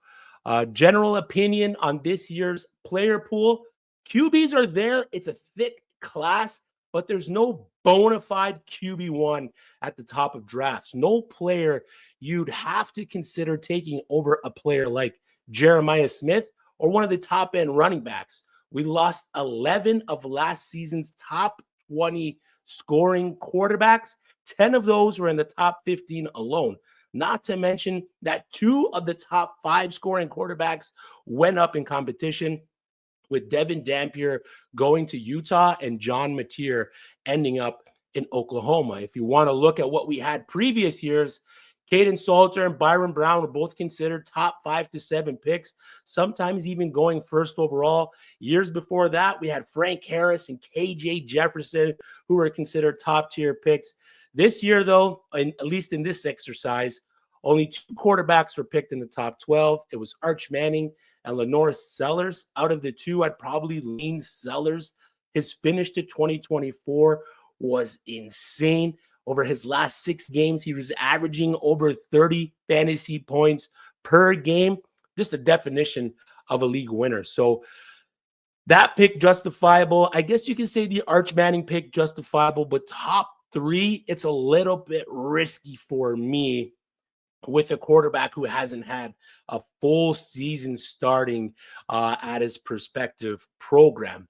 General opinion on this year's player pool. QBs are there. It's a thick class, but there's no bona fide QB1 at the top of drafts. No player you'd have to consider taking over a player like Jeremiah Smith or one of the top end running backs. We lost 11 of last season's top 20 scoring quarterbacks. 10 of those were in the top 15 alone. Not to mention that 2 of the top 5 scoring quarterbacks went up in competition, with Devin Dampier going to Utah and John Mateer ending up in Oklahoma. If you want to look at what we had previous years, Caden Salter and Byron Brown were both considered top 5 to 7 picks, sometimes even going first overall. Years before that, we had Frank Harris and KJ Jefferson, who were considered top tier picks. This year, though, at least in this exercise, only 2 quarterbacks were picked in the top 12. It was Arch Manning and Lenore Sellers. Out of the 2, I'd probably lean Sellers. His finish to 2024 was insane. Over his last 6 games, he was averaging over 30 fantasy points per game. Just the definition of a league winner. So that pick justifiable. I guess you can say the Arch Manning pick justifiable, but top 3, it's a little bit risky for me with a quarterback who hasn't had a full season starting at his prospective program.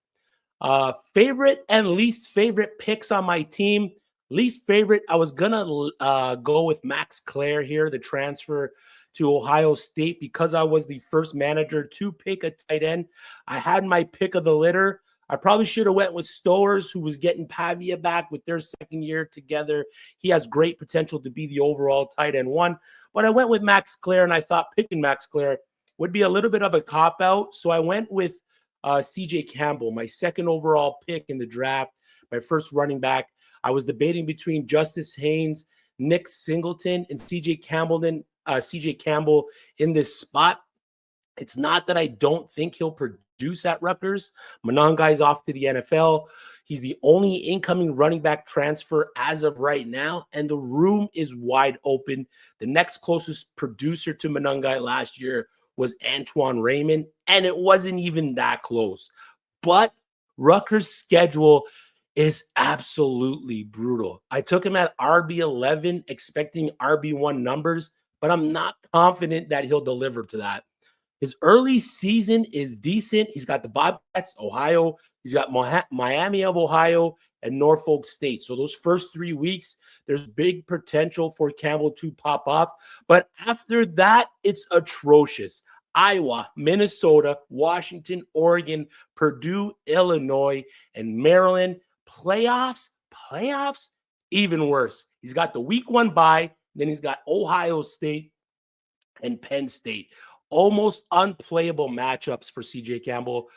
Favorite and least favorite picks on my team. Least favorite, I was going to go with Max Clare here, the transfer to Ohio State, because I was the first manager to pick a tight end. I had my pick of the litter. I probably should have went with Stowers, who was getting Pavia back with their second year together. He has great potential to be the overall tight end 1. But I went with Max Clare, and I thought picking Max Clare would be a little bit of a cop-out. So I went with C.J. Campbell, my second overall pick in the draft, my first running back. I was debating between Justice Haynes, Nick Singleton, and C.J. Campbell in this spot. It's not that I don't think he'll produce at Rutgers. Monongai's off to the NFL. He's the only incoming running back transfer as of right now, and the room is wide open. The next closest producer to Monongai last year was Antoine Raymond, and it wasn't even that close. But Rutgers' schedule is absolutely brutal. I took him at RB11, expecting RB1 numbers, but I'm not confident that he'll deliver to that. His early season is decent. He's got the Bobcats, Ohio. He's got Miami of Ohio and Norfolk State. So those first 3 weeks, there's big potential for Campbell to pop off. But after that, it's atrocious. Iowa, Minnesota, Washington, Oregon, Purdue, Illinois, and Maryland. Playoffs, even worse. He's got the week 1 bye. Then he's got Ohio State and Penn State. Almost unplayable matchups for C.J. Campbell.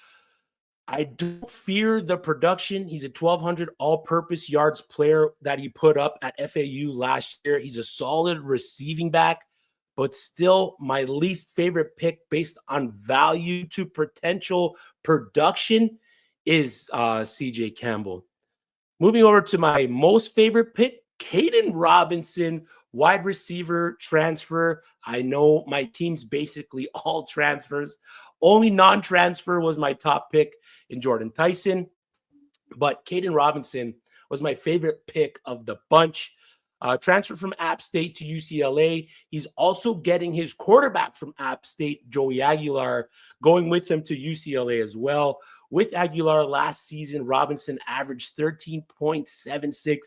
I don't fear the production. He's a 1,200 all-purpose yards player that he put up at FAU last year. He's a solid receiving back, but still my least favorite pick based on value to potential production is C.J. Campbell. Moving over to my most favorite pick, Caden Robinson, wide receiver transfer. I know my team's basically all transfers. Only non-transfer was my top pick in Jordan Tyson. But Caden Robinson was my favorite pick of the bunch. Transfer from App State to UCLA. He's also getting his quarterback from App State, Joey Aguilar, going with him to UCLA as well. With Aguilar last season, Robinson averaged 13.76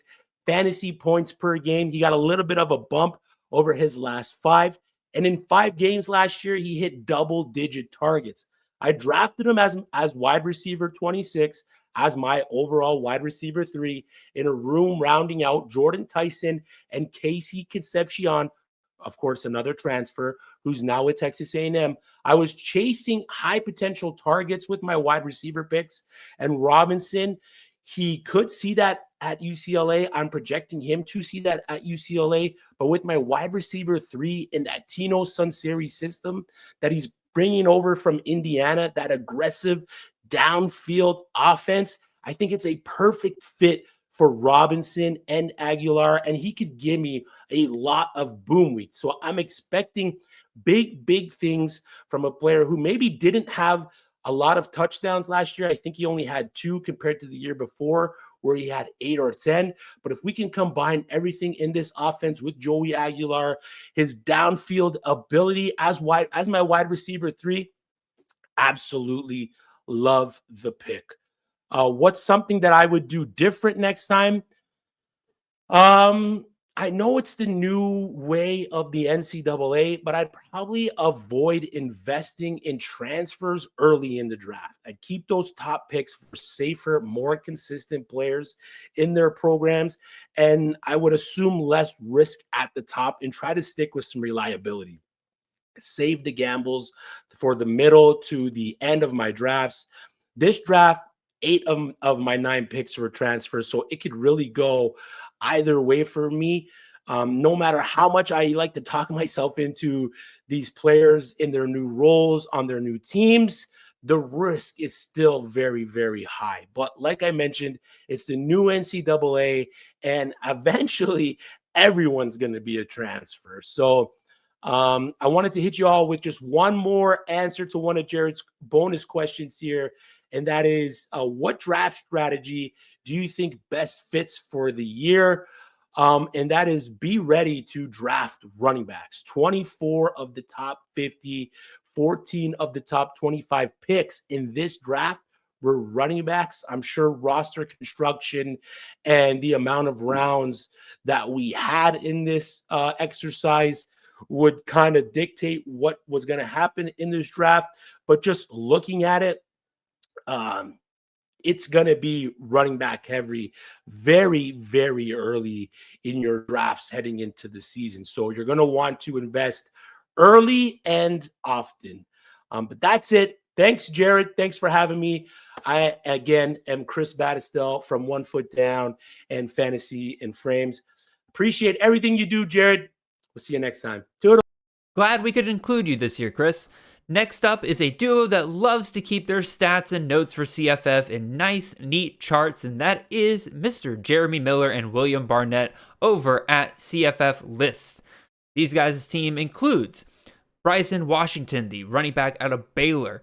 fantasy points per game. He got a little bit of a bump over his last 5. And in 5 games last year, he hit double-digit targets. I drafted him as wide receiver 26, as my overall wide receiver 3, in a room rounding out Jordan Tyson and Casey Concepcion, of course, another transfer, who's now with Texas A&M. I was chasing high potential targets with my wide receiver picks, and Robinson, he could see that at UCLA. I'm projecting him to see that at UCLA, but with my wide receiver 3 in that Tino Sunseri system that he's bringing over from Indiana, that aggressive downfield offense, I think it's a perfect fit for Robinson and Aguilar, and he could give me a lot of boom weeks. So I'm expecting big things from a player who maybe didn't have a lot of touchdowns last year. I think he only had 2 compared to the year before, where he had 8 or 10. But if we can combine everything in this offense with Joey Aguilar, his downfield ability as my wide receiver 3, absolutely love the pick. What's something that I would do different next time? I know it's the new way of the NCAA, but I'd probably avoid investing in transfers early in the draft. I'd keep those top picks for safer, more consistent players in their programs, and I would assume less risk at the top and try to stick with some reliability. Save the gambles for the middle to the end of my drafts. This draft, 8 of my 9 picks were transfers, so it could really go either way for me. No matter how much I like to talk myself into these players in their new roles on their new teams, the risk is still very, very high. But like I mentioned, it's the new NCAA, and eventually everyone's going to be a transfer. So I wanted to hit you all with just one more answer to one of Jared's bonus questions here, and that is, what draft strategy do you think best fits for the year? And that is, be ready to draft running backs. 24 of the top 50, 14 of the top 25 picks in this draft were running backs. I'm sure roster construction and the amount of rounds that we had in this exercise would kind of dictate what was going to happen in this draft. But just looking at it, it's going to be running back heavy very, very early in your drafts heading into the season. So you're going to want to invest early and often. But that's it. Thanks, Jared. Thanks for having me. I, again, am Chris Battistel from 1 Foot Down and Fantasy and Frames. Appreciate everything you do, Jared. We'll see you next time. Toodle. Glad we could include you this year, Chris. Next up is a duo that loves to keep their stats and notes for CFF in nice, neat charts, and that is Mr. Jeremy Miller and William Barnett over at CFF List. These guys' team includes Bryson Washington, the running back out of Baylor,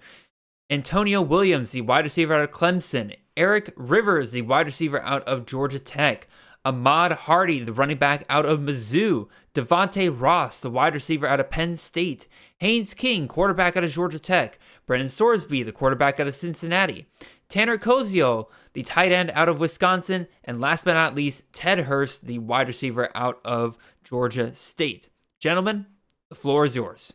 Antonio Williams, the wide receiver out of Clemson, Eric Rivers, the wide receiver out of Georgia Tech, Ahmad Hardy, the running back out of Mizzou, Devontae Ross, the wide receiver out of Penn State, Haynes King, quarterback out of Georgia Tech, Brennan Sorsby, the quarterback out of Cincinnati, Tanner Koziol, the tight end out of Wisconsin, and last but not least, Ted Hurst, the wide receiver out of Georgia State. Gentlemen, the floor is yours.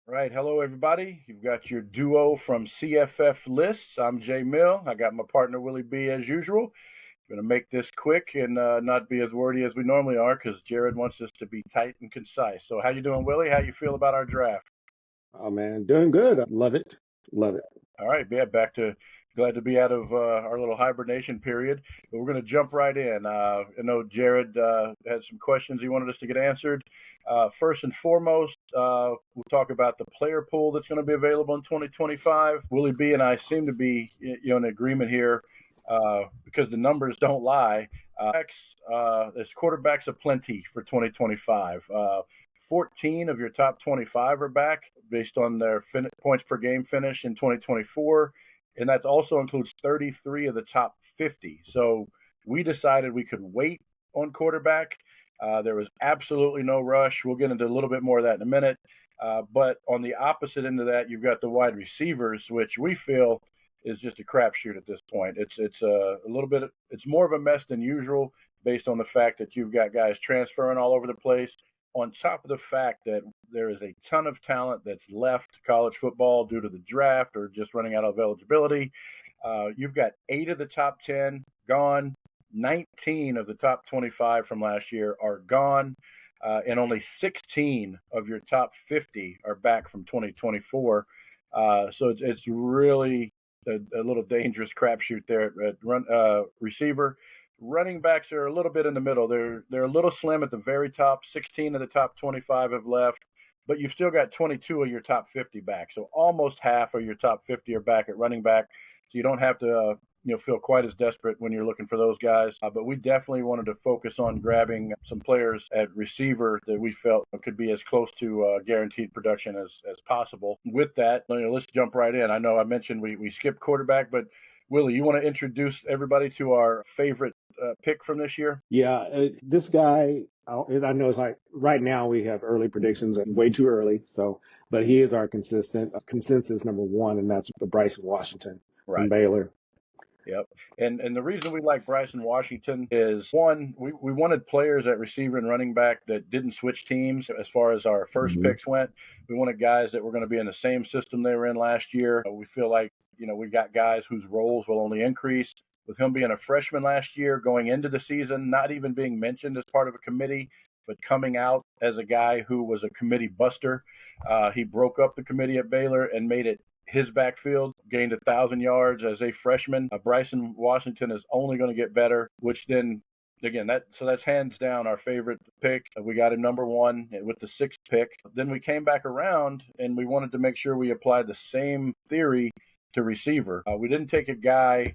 Right. Hello, everybody. You've got your duo from CFF Lists. I'm Jay Mill. I got my partner, Willie B, as usual. Going to make this quick and not be as wordy as we normally are, because Jared wants us to be tight and concise. So how you doing, Willie? How you feel about our draft? Oh, man, doing good. I love it. Love it. All right. Yeah, glad to be out of our little hibernation period. But we're going to jump right in. I know Jared had some questions he wanted us to get answered. First and foremost, we'll talk about the player pool that's going to be available in 2025. Willie B and I seem to be in agreement here. Because the numbers don't lie. There's quarterbacks aplenty for 2025. 14 of your top 25 are back based on their points per game finish in 2024. And that also includes 33 of the top 50. So we decided we could wait on quarterback. There was absolutely no rush. We'll get into a little bit more of that in a minute. But on the opposite end of that, you've got the wide receivers, which we feel is just a crapshoot at this point. It's a little bit. It's more of a mess than usual, based on the fact that you've got guys transferring all over the place. On top of the fact that there is a ton of talent that's left college football due to the draft or just running out of eligibility. You've got 8 of the top 10 gone. 19 of the top 25 from last year are gone, and only 16 of your top 50 are back from 2024. So it's really a little dangerous crapshoot there at receiver. Running backs are a little bit in the middle. They're a little slim at the very top. 16 of the top 25 have left, but you've still got 22 of your top 50 back. So almost half of your top 50 are back at running back. So you don't have to feel quite as desperate when you're looking for those guys. But we definitely wanted to focus on grabbing some players at receiver that we felt could be as close to guaranteed production as possible. With that, let's jump right in. I know I mentioned we skipped quarterback, but Willie, you want to introduce everybody to our favorite pick from this year? Yeah, this guy, I know it's like right now we have early predictions and way too early. But he is our consensus number one, and that's the Bryson Washington from Baylor. Yep. And the reason we like Bryson Washington is, one, we wanted players at receiver and running back that didn't switch teams as far as our first picks went. We wanted guys that were going to be in the same system they were in last year. We feel like, we got guys whose roles will only increase. With him being a freshman last year, going into the season, not even being mentioned as part of a committee, but coming out as a guy who was a committee buster. He broke up the committee at Baylor and made it his backfield, gained 1,000 yards as a freshman. Bryson Washington is only going to get better, which then, again, that's hands down our favorite pick. We got him number one with the 6th pick. Then we came back around and we wanted to make sure we applied the same theory to receiver. We didn't take a guy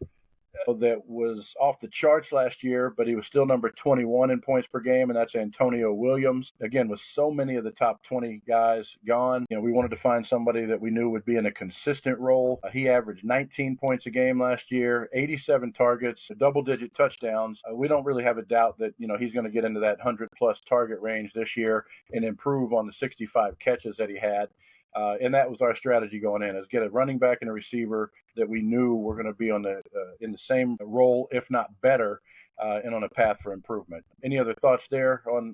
that was off the charts last year, but he was still number 21 in points per game, and that's Antonio Williams. Again, with so many of the top 20 guys gone, we wanted to find somebody that we knew would be in a consistent role. He averaged 19 points a game last year, 87 targets, double-digit touchdowns. We don't really have a doubt that, he's going to get into that 100-plus target range this year and improve on the 65 catches that he had. And that was our strategy going in, is get a running back and a receiver that we knew were going to be in the same role, if not better, and on a path for improvement. Any other thoughts there on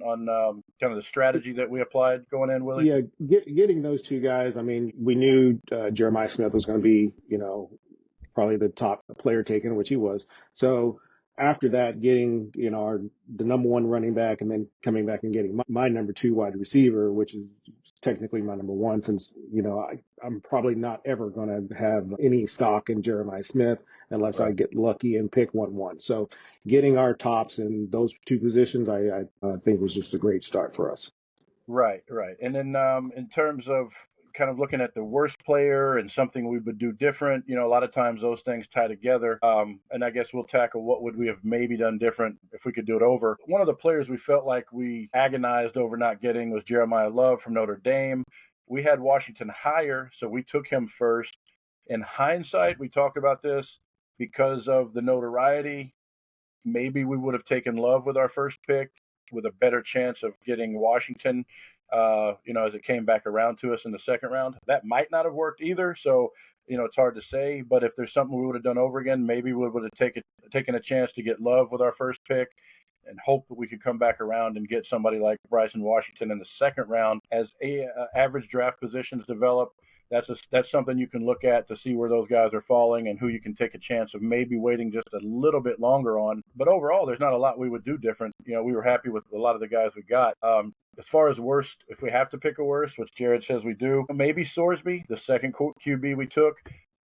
kind of the strategy that we applied going in, Willie? Yeah, getting those two guys. I mean, we knew Jeremiah Smith was going to be, probably the top player taken, which he was. So after that, getting, the number one running back and then coming back and getting my number 2 wide receiver, which is technically my number 1, since, I'm probably not ever going to have any stock in Jeremiah Smith unless I get lucky and pick 1-1. So getting our tops in those 2 positions, I think was just a great start for us. Right. And then in terms of kind of looking at the worst player and something we would do different, a lot of times those things tie together. And I guess we'll tackle what would we have maybe done different if we could do it over. One of the players we felt like we agonized over not getting was Jeremiah Love from Notre Dame. We had Washington higher, so we took him first. In hindsight, we talked about this, because of the notoriety, maybe we would have taken Love with our first pick with a better chance of getting Washington as it came back around to us in the second round. That might not have worked either. So, it's hard to say. But if there's something we would have done over again, maybe we would have taken a chance to get Love with our first pick and hope that we could come back around and get somebody like Bryson Washington in the second round. As average draft positions develop, that's something you can look at to see where those guys are falling and who you can take a chance of maybe waiting just a little bit longer on. But overall, there's not a lot we would do different. We were happy with a lot of the guys we got. As far as worst, if we have to pick a worst, which Jared says we do, maybe Sorsby, the second QB we took.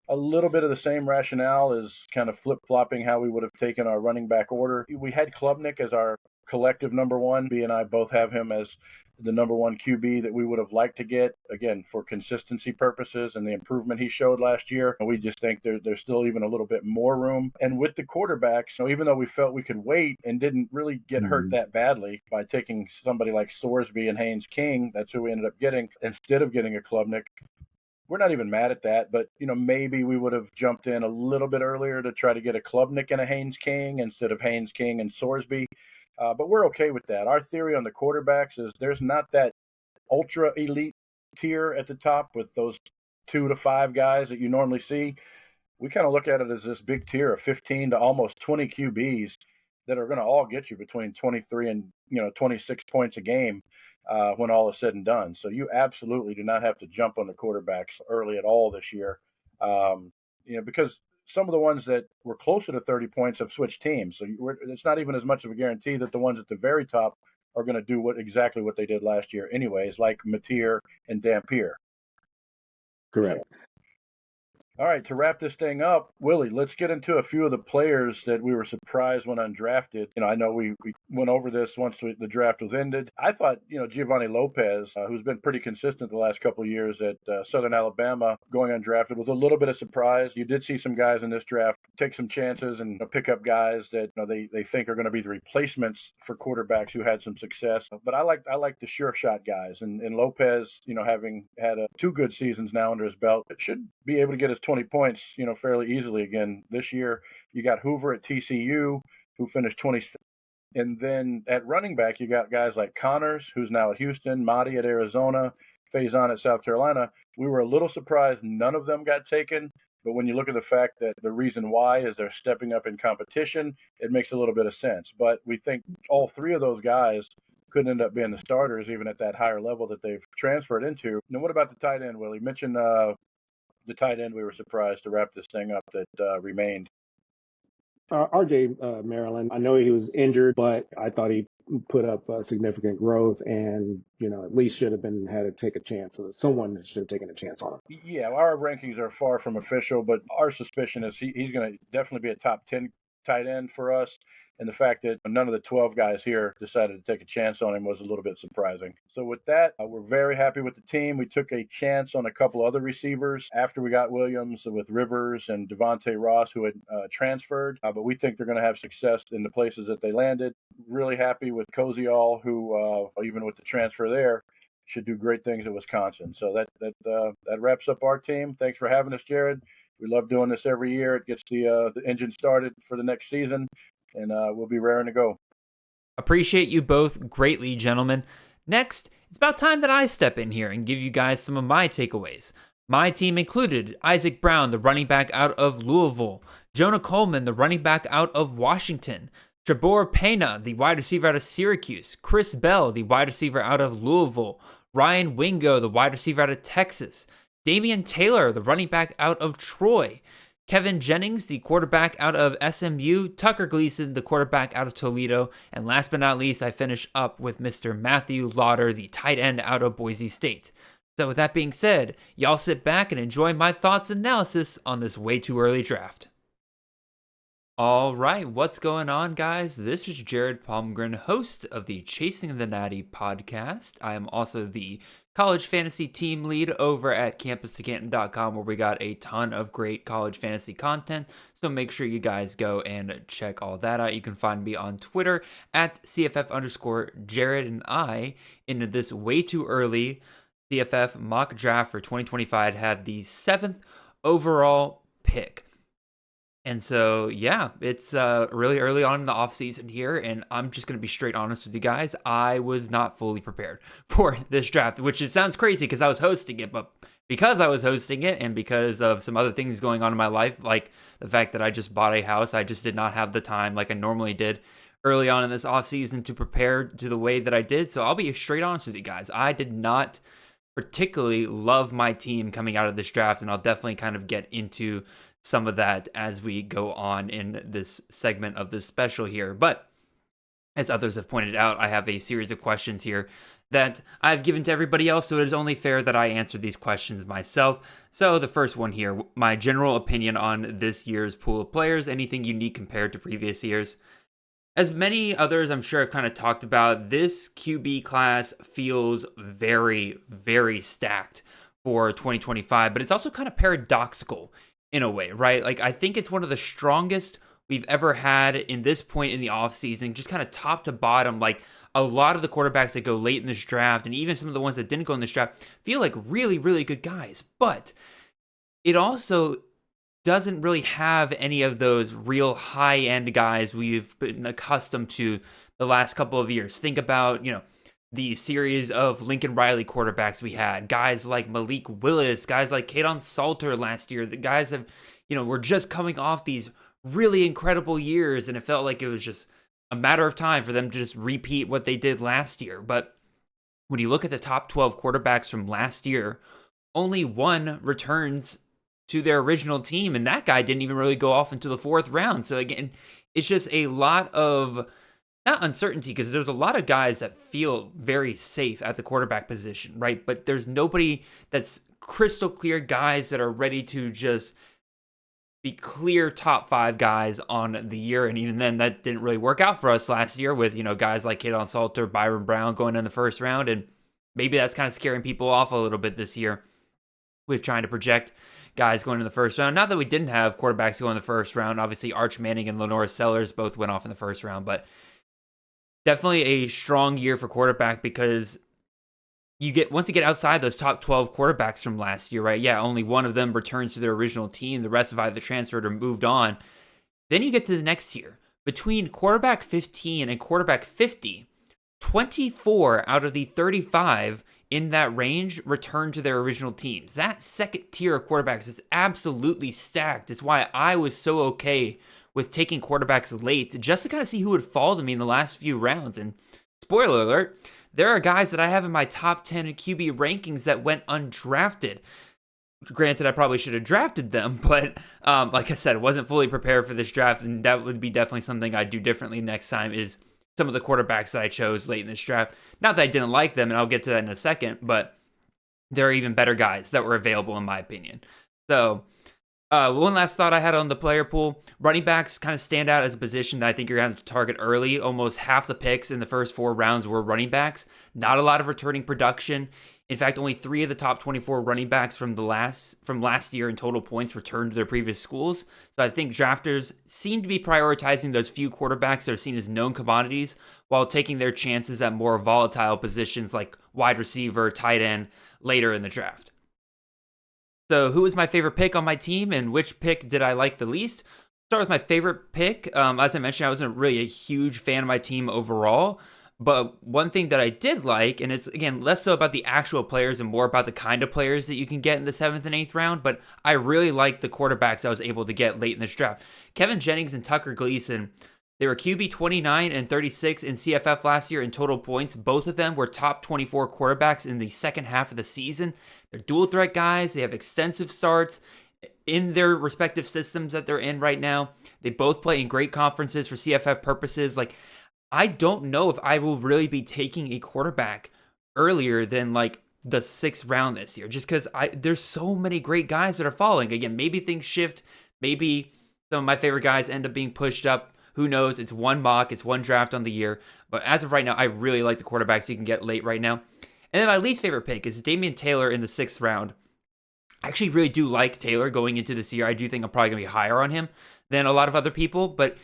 A little bit of the same rationale as kind of flip-flopping how we would have taken our running back order. We had Klubnik as our collective number 1. B and I both have him as the number 1 QB that we would have liked to get, again, for consistency purposes and the improvement he showed last year. And we just think there's still even a little bit more room. And with the quarterbacks, even though we felt we could wait and didn't really get hurt that badly by taking somebody like Sorsby and Haynes King, that's who we ended up getting, instead of getting a Klubnik. We're not even mad at that, but, maybe we would have jumped in a little bit earlier to try to get a Klubnik and a Haynes King instead of Haynes King and Sorsby. But we're okay with that. Our theory on the quarterbacks is there's not that ultra elite tier at the top with those 2 to 5 guys that you normally see. We kind of look at it as this big tier of 15 to almost 20 QBs that are going to all get you between 23 and 26 points a game when all is said and done. So you absolutely do not have to jump on the quarterbacks early at all this year, because some of the ones that were closer to 30 points have switched teams. So it's not even as much of a guarantee that the ones at the very top are going to do exactly what they did last year anyways, like Mateer and Dampier. Correct. All right, to wrap this thing up, Willie, let's get into a few of the players that we were surprised when undrafted. I know we went over this once the draft was ended. I thought, Giovanni Lopez, who's been pretty consistent the last couple of years at Southern Alabama, going undrafted was a little bit of surprise. You did see some guys in this draft take some chances and pick up guys that they think are going to be the replacements for quarterbacks who had some success. But I like the sure shot guys, and Lopez, having had 2 good seasons now under his belt, should be able to get his 20 points, fairly easily again this year. You got Hoover at TCU, who finished 20th. And then at running back, you got guys like Connors, who's now at Houston, Mahdi at Arizona, Faison at South Carolina. We were a little surprised none of them got taken. But when you look at the fact that the reason why is they're stepping up in competition, it makes a little bit of sense. But we think all 3 of those guys could end up being the starters, even at that higher level that they've transferred into. Now, what about the tight end, Willie? You mentioned the tight end we were surprised to wrap this thing up that remained. RJ Maryland, I know he was injured, but I thought he put up significant growth and, at least should have had to take a chance. Someone should have taken a chance on him. Yeah, our rankings are far from official, but our suspicion is he's going to definitely be a top 10 tight end for us. And the fact that none of the 12 guys here decided to take a chance on him was a little bit surprising. So with that, we're very happy with the team. We took a chance on a couple other receivers after we got Williams with Rivers and Devontae Ross, who had transferred. But we think they're going to have success in the places that they landed. Really happy with Koziol, who, even with the transfer there, should do great things at Wisconsin. So that wraps up our team. Thanks for having us, Jared. We love doing this every year. It gets the engine started for the next season. And we'll be raring to go. Appreciate you both greatly, gentlemen. Next, it's about time that I step in here and give you guys some of my takeaways. My team included Isaac Brown, the running back out of Louisville, Jonah Coleman, the running back out of Washington, Trevor Pena, the wide receiver out of Syracuse, Chris Bell, the wide receiver out of Louisville, Ryan Wingo, the wide receiver out of Texas, Damian Taylor, the running back out of Troy, Kevin Jennings, the quarterback out of SMU, Tucker Gleason, the quarterback out of Toledo, and last but not least, I finish up with Mr. Matthew Lauder, the tight end out of Boise State. So with that being said, y'all sit back and enjoy my thoughts and analysis on this way too early draft. All right, what's going on, guys? This is Jared Palmgren, host of the Chasing the Natty podcast. I am also the college fantasy team lead over at campustocanton.com, where we got a ton of great college fantasy content. So make sure you guys go and check all that out. You can find me on Twitter at CFF_Jared, and I, in this way too early CFF mock draft for 2025, had the 7th overall pick. And so, yeah, it's really early on in the offseason here, and I'm just going to be straight honest with you guys. I was not fully prepared for this draft, which it sounds crazy because I was hosting it, but because I was hosting it and because of some other things going on in my life, like the fact that I just bought a house, I just did not have the time like I normally did early on in this offseason to prepare to the way that I did. So I'll be straight honest with you guys. I did not particularly love my team coming out of this draft, and I'll definitely kind of get into some of that as we go on in this segment of this special here. But as others have pointed out, I have a series of questions here that I've given to everybody else, so it is only fair that I answer these questions myself. So the first one here, my general opinion on this year's pool of players, anything unique compared to previous years. As many others I'm sure I've kind of talked about, this QB class feels very, very stacked for 2025, but it's also kind of paradoxical in a way, right? Like, I think it's one of the strongest we've ever had in this point in the offseason, just kind of top to bottom. Like, a lot of the quarterbacks that go late in this draft, and even some of the ones that didn't go in this draft, feel like really, really good guys. But it also doesn't really have any of those real high-end guys we've been accustomed to the last couple of years. Think about, the series of Lincoln Riley quarterbacks we had, guys like Malik Willis, guys like Kaden Salter last year. The guys have, were just coming off these really incredible years, and it felt like it was just a matter of time for them to just repeat what they did last year. But when you look at the top 12 quarterbacks from last year, only one returns to their original team, and that guy didn't even really go off into the 4th round. So again, it's just a lot of not uncertainty, because there's a lot of guys that feel very safe at the quarterback position, right? But there's nobody that's crystal clear guys that are ready to just be clear top 5 guys on the year. And even then, that didn't really work out for us last year with, guys like Kaden Salter, Byron Brown going in the first round. And maybe that's kind of scaring people off a little bit this year with trying to project guys going in the first round. Not that we didn't have quarterbacks go in the first round. Obviously, Arch Manning and Lenora Sellers both went off in the first round, but definitely a strong year for quarterback because once you get outside those top 12 quarterbacks from last year, right? Yeah, only one of them returns to their original team. The rest have either transferred or moved on. Then you get to the next year. Between quarterback 15 and quarterback 50, 24 out of the 35 in that range return to their original teams. That second tier of quarterbacks is absolutely stacked. It's why I was so okay with taking quarterbacks late just to kind of see who would fall to me in the last few rounds. And spoiler alert, there are guys that I have in my top 10 QB rankings that went undrafted. Granted, I probably should have drafted them, but like I said, I wasn't fully prepared for this draft, and that would be definitely something I'd do differently next time is some of the quarterbacks that I chose late in this draft. Not that I didn't like them, and I'll get to that in a second, but there are even better guys that were available in my opinion. So one last thought I had on the player pool. Running backs kind of stand out as a position that I think you're going to have to target early. Almost half the picks in the first 4 rounds were running backs. Not a lot of returning production. In fact, only 3 of the top 24 running backs from last year in total points returned to their previous schools. So I think drafters seem to be prioritizing those few quarterbacks that are seen as known commodities while taking their chances at more volatile positions like wide receiver, tight end later in the draft. So who was my favorite pick on my team and which pick did I like the least? Start with my favorite pick. As I mentioned, I wasn't really a huge fan of my team overall. But one thing that I did like, and it's, again, less so about the actual players and more about the kind of players that you can get in the 7th and 8th round, but I really liked the quarterbacks I was able to get late in this draft. Kevin Jennings and Tucker Gleason, they were QB 29 and 36 in CFF last year in total points. Both of them were top 24 quarterbacks in the second half of the season. They're dual threat guys. They have extensive starts in their respective systems that they're in right now. They both play in great conferences for CFF purposes. Like, I don't know if I will really be taking a quarterback earlier than like the 6th round this year, just because there's so many great guys that are falling. Again, maybe things shift. Maybe some of my favorite guys end up being pushed up. Who knows? It's one mock. It's one draft on the year. But as of right now, I really like the quarterbacks you can get late right now. And then my least favorite pick is Damian Taylor in the 6th round. I actually really do like Taylor going into this year. I do think I'm probably going to be higher on him than a lot of other people, but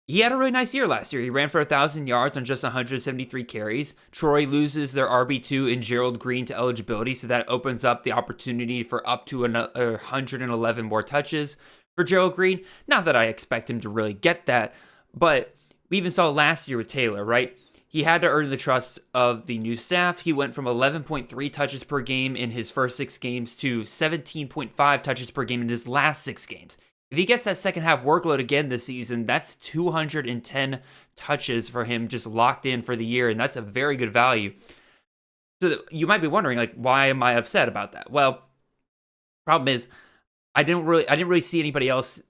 he had a really nice year last year. He ran for 1,000 yards on just 173 carries. Troy loses their RB2 in Gerald Green to eligibility, so that opens up the opportunity for up to 111 more touches for Gerald Green. Not that I expect him to really get that, but we even saw last year with Taylor, right? He had to earn the trust of the new staff. He went from 11.3 touches per game in his first 6 games to 17.5 touches per game in his last 6 games. If he gets that second half workload again this season, that's 210 touches for him just locked in for the year, and that's a very good value. So you might be wondering, like, why am I upset about that? Well, problem is, I didn't really see anybody else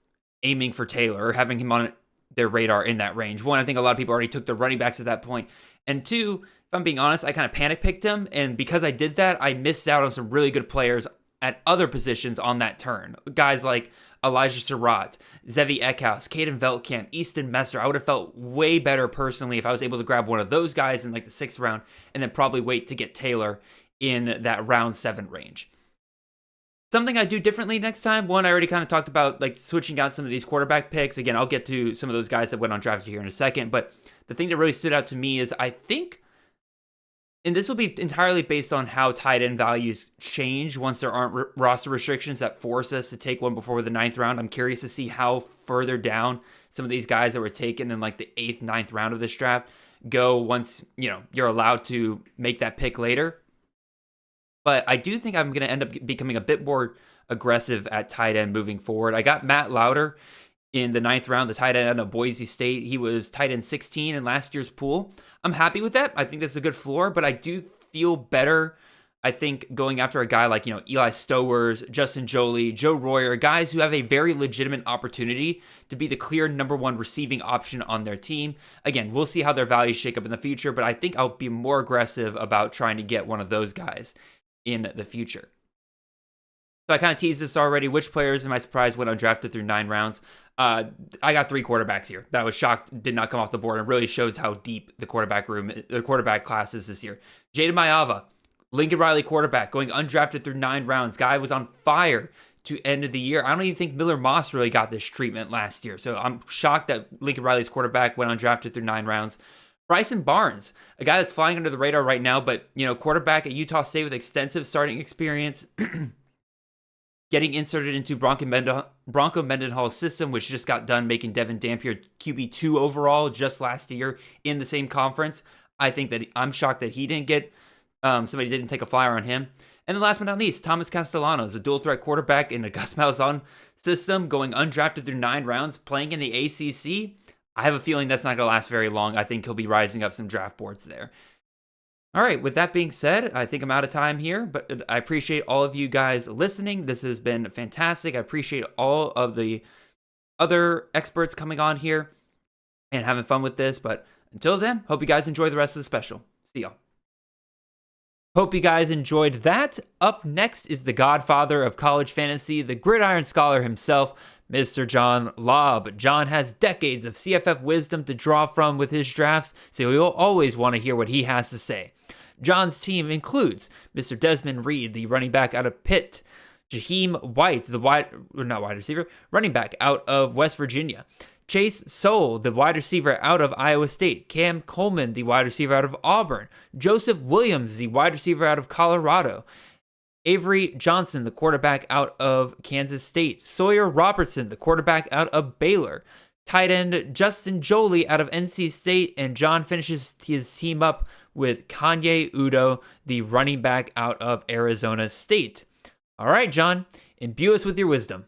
aiming for Taylor or having him on their radar in that range. One, I think a lot of people already took the running backs at that point. And 2, if I'm being honest, I kind of panic picked him, and because I did that, I missed out on some really good players at other positions on that turn. Guys like Elijah Surratt, Zevi Eckhouse, Caden Veltkamp, Easton Messer. I would have felt way better personally if I was able to grab one of those guys in like the 6th round and then probably wait to get Taylor in that round 7 range. Something I do differently next time. One, I already kind of talked about like switching out some of these quarterback picks. Again, I'll get to some of those guys that went undrafted here in a second. But the thing that really stood out to me is I think, and this will be entirely based on how tight end values change once there aren't roster restrictions that force us to take one before the 9th round. I'm curious to see how further down some of these guys that were taken in like the 8th, 9th round of this draft go once, you're allowed to make that pick later. But I do think I'm going to end up becoming a bit more aggressive at tight end moving forward. I got Matt Lauder in the 9th round, the tight end of Boise State. He was tight end 16 in last year's pool. I'm happy with that. I think that's a good floor, but I do feel better, I think, going after a guy like, Eli Stowers, Justin Jolie, Joe Royer, guys who have a very legitimate opportunity to be the clear number 1 receiving option on their team. Again, we'll see how their values shake up in the future, but I think I'll be more aggressive about trying to get one of those guys in the future. So I kind of teased this already. Which players am I surprised went undrafted through 9 rounds? I got 3 quarterbacks here that I was shocked did not come off the board. It really shows how deep the quarterback class is this year. Jaden Mayava, Lincoln Riley quarterback, going undrafted through 9 rounds. Guy was on fire to end of the year. I don't even think Miller Moss really got this treatment last year. So I'm shocked that Lincoln Riley's quarterback went undrafted through 9 rounds. Bryson Barnes, a guy that's flying under the radar right now, but quarterback at Utah State with extensive starting experience. Getting inserted into Bronco Mendenhall's system, which just got done making Devin Dampier QB2 overall just last year in the same conference. I'm shocked that he didn't get, somebody didn't take a flyer on him. And then last but not least, Thomas Castellanos, a dual threat quarterback in a Gus Malzahn system, going undrafted through 9 rounds, playing in the ACC. I have a feeling that's not going to last very long. I think he'll be rising up some draft boards there. All right, with that being said, I think I'm out of time here, but I appreciate all of you guys listening. This has been fantastic. I appreciate all of the other experts coming on here and having fun with this. But until then, hope you guys enjoy the rest of the special. See y'all. Hope you guys enjoyed that. Up next is the godfather of college fantasy, the gridiron scholar himself, Mr. John Laub. John has decades of CFF wisdom to draw from with his drafts, so you'll always want to hear what he has to say. John's team includes Mr. Desmond Reed, the running back out of Pitt, Jaheim White, the running back out of West Virginia, Chase Sowell, the wide receiver out of Iowa State, Cam Coleman, the wide receiver out of Auburn, Joseph Williams, the wide receiver out of Colorado, Avery Johnson, the quarterback out of Kansas State, Sawyer Robertson, the quarterback out of Baylor, tight end Justin Jolie out of NC State, and John finishes his team up with Kanye Udo, the running back out of Arizona State. All right, John, imbue us with your wisdom.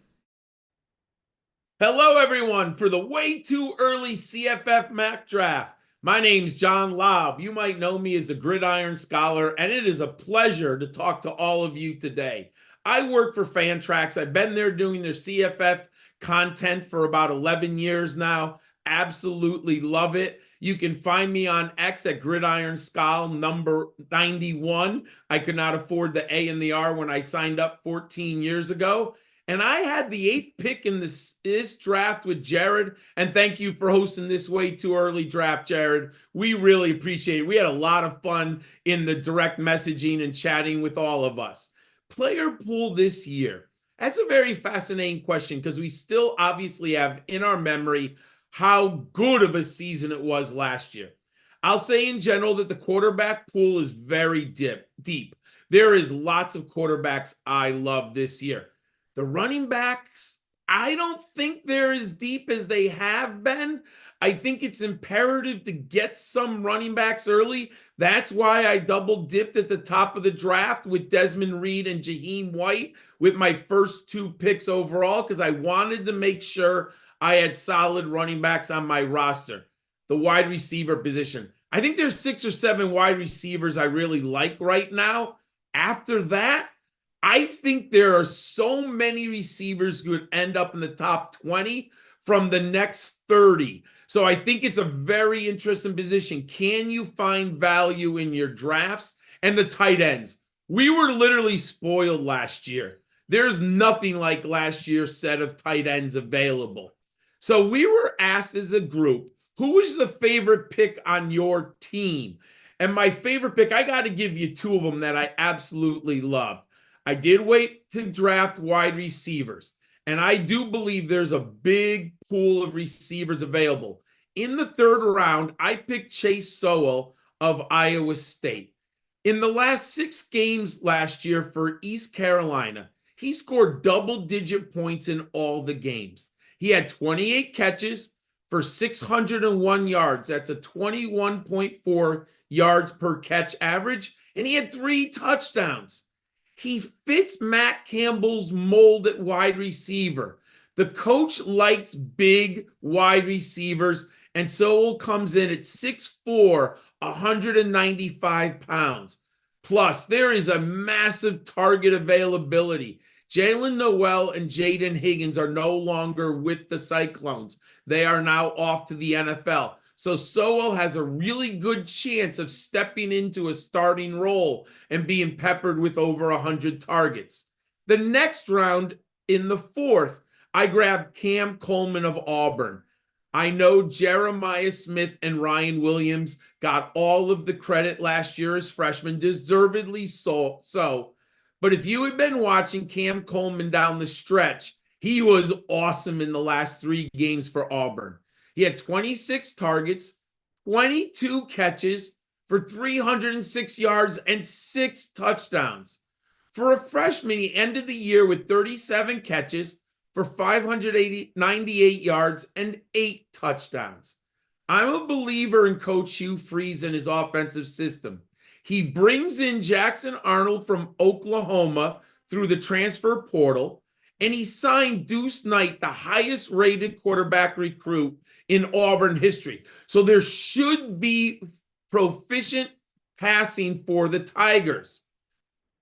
Hello, everyone, for the way too early CFF mock draft. My name's John Laub. You might know me as the Gridiron Scholar, and it is a pleasure to talk to all of you today. I work for Fantrax. I've been there doing their CFF content for about 11 years now. Absolutely love it. You can find me on X at Gridiron Scholar number 91. I could not afford the A and the R when I signed up 14 years ago. And I had the 8th pick in this draft with Jared. And thank you for hosting this way too early draft, Jared. We really appreciate it. We had a lot of fun in the direct messaging and chatting with all of us. Player pool this year. That's a very fascinating question because we still obviously have in our memory how good of a season it was last year. I'll say in general that the quarterback pool is very deep. There is lots of quarterbacks I love this year. The running backs, I don't think they're as deep as they have been. I think it's imperative to get some running backs early. That's why I double dipped at the top of the draft with Desmond Reed and Jaheim White with my first 2 picks overall because I wanted to make sure I had solid running backs on my roster. The wide receiver position. I think there's 6 or 7 wide receivers I really like right now. After that, I think there are so many receivers who would end up in the top 20 from the next 30. So I think it's a very interesting position. Can you find value in your drafts? And the tight ends. We were literally spoiled last year. There's nothing like last year's set of tight ends available. So we were asked as a group, who was the favorite pick on your team? And my favorite pick, I got to give you 2 of them that I absolutely love. I did wait to draft wide receivers, and I do believe there's a big pool of receivers available. In the 3rd round, I picked Chase Sowell of Iowa State. In the last 6 games last year for East Carolina, he scored double-digit points in all the games. He had 28 catches for 601 yards. That's a 21.4 yards per catch average, and he had 3 touchdowns. He fits Matt Campbell's mold at wide receiver. The coach likes big wide receivers, and Sowell comes in at 6'4", 195 pounds. Plus, there is a massive target availability. Jalen Noel and Jaden Higgins are no longer with the Cyclones. They are now off to the NFL. So Sowell has a really good chance of stepping into a starting role and being peppered with over 100 targets. The next round, in the 4th, I grabbed Cam Coleman of Auburn. I know Jeremiah Smith and Ryan Williams got all of the credit last year as freshmen, deservedly so. But if you had been watching Cam Coleman down the stretch, he was awesome in the last 3 games for Auburn. He had 26 targets, 22 catches for 306 yards and 6 touchdowns. For a freshman, he ended the year with 37 catches for 598 yards and 8 touchdowns. I'm a believer in Coach Hugh Freeze and his offensive system. He brings in Jackson Arnold from Oklahoma through the transfer portal, and he signed Deuce Knight, the highest rated quarterback recruit in Auburn history. So there should be proficient passing for the Tigers.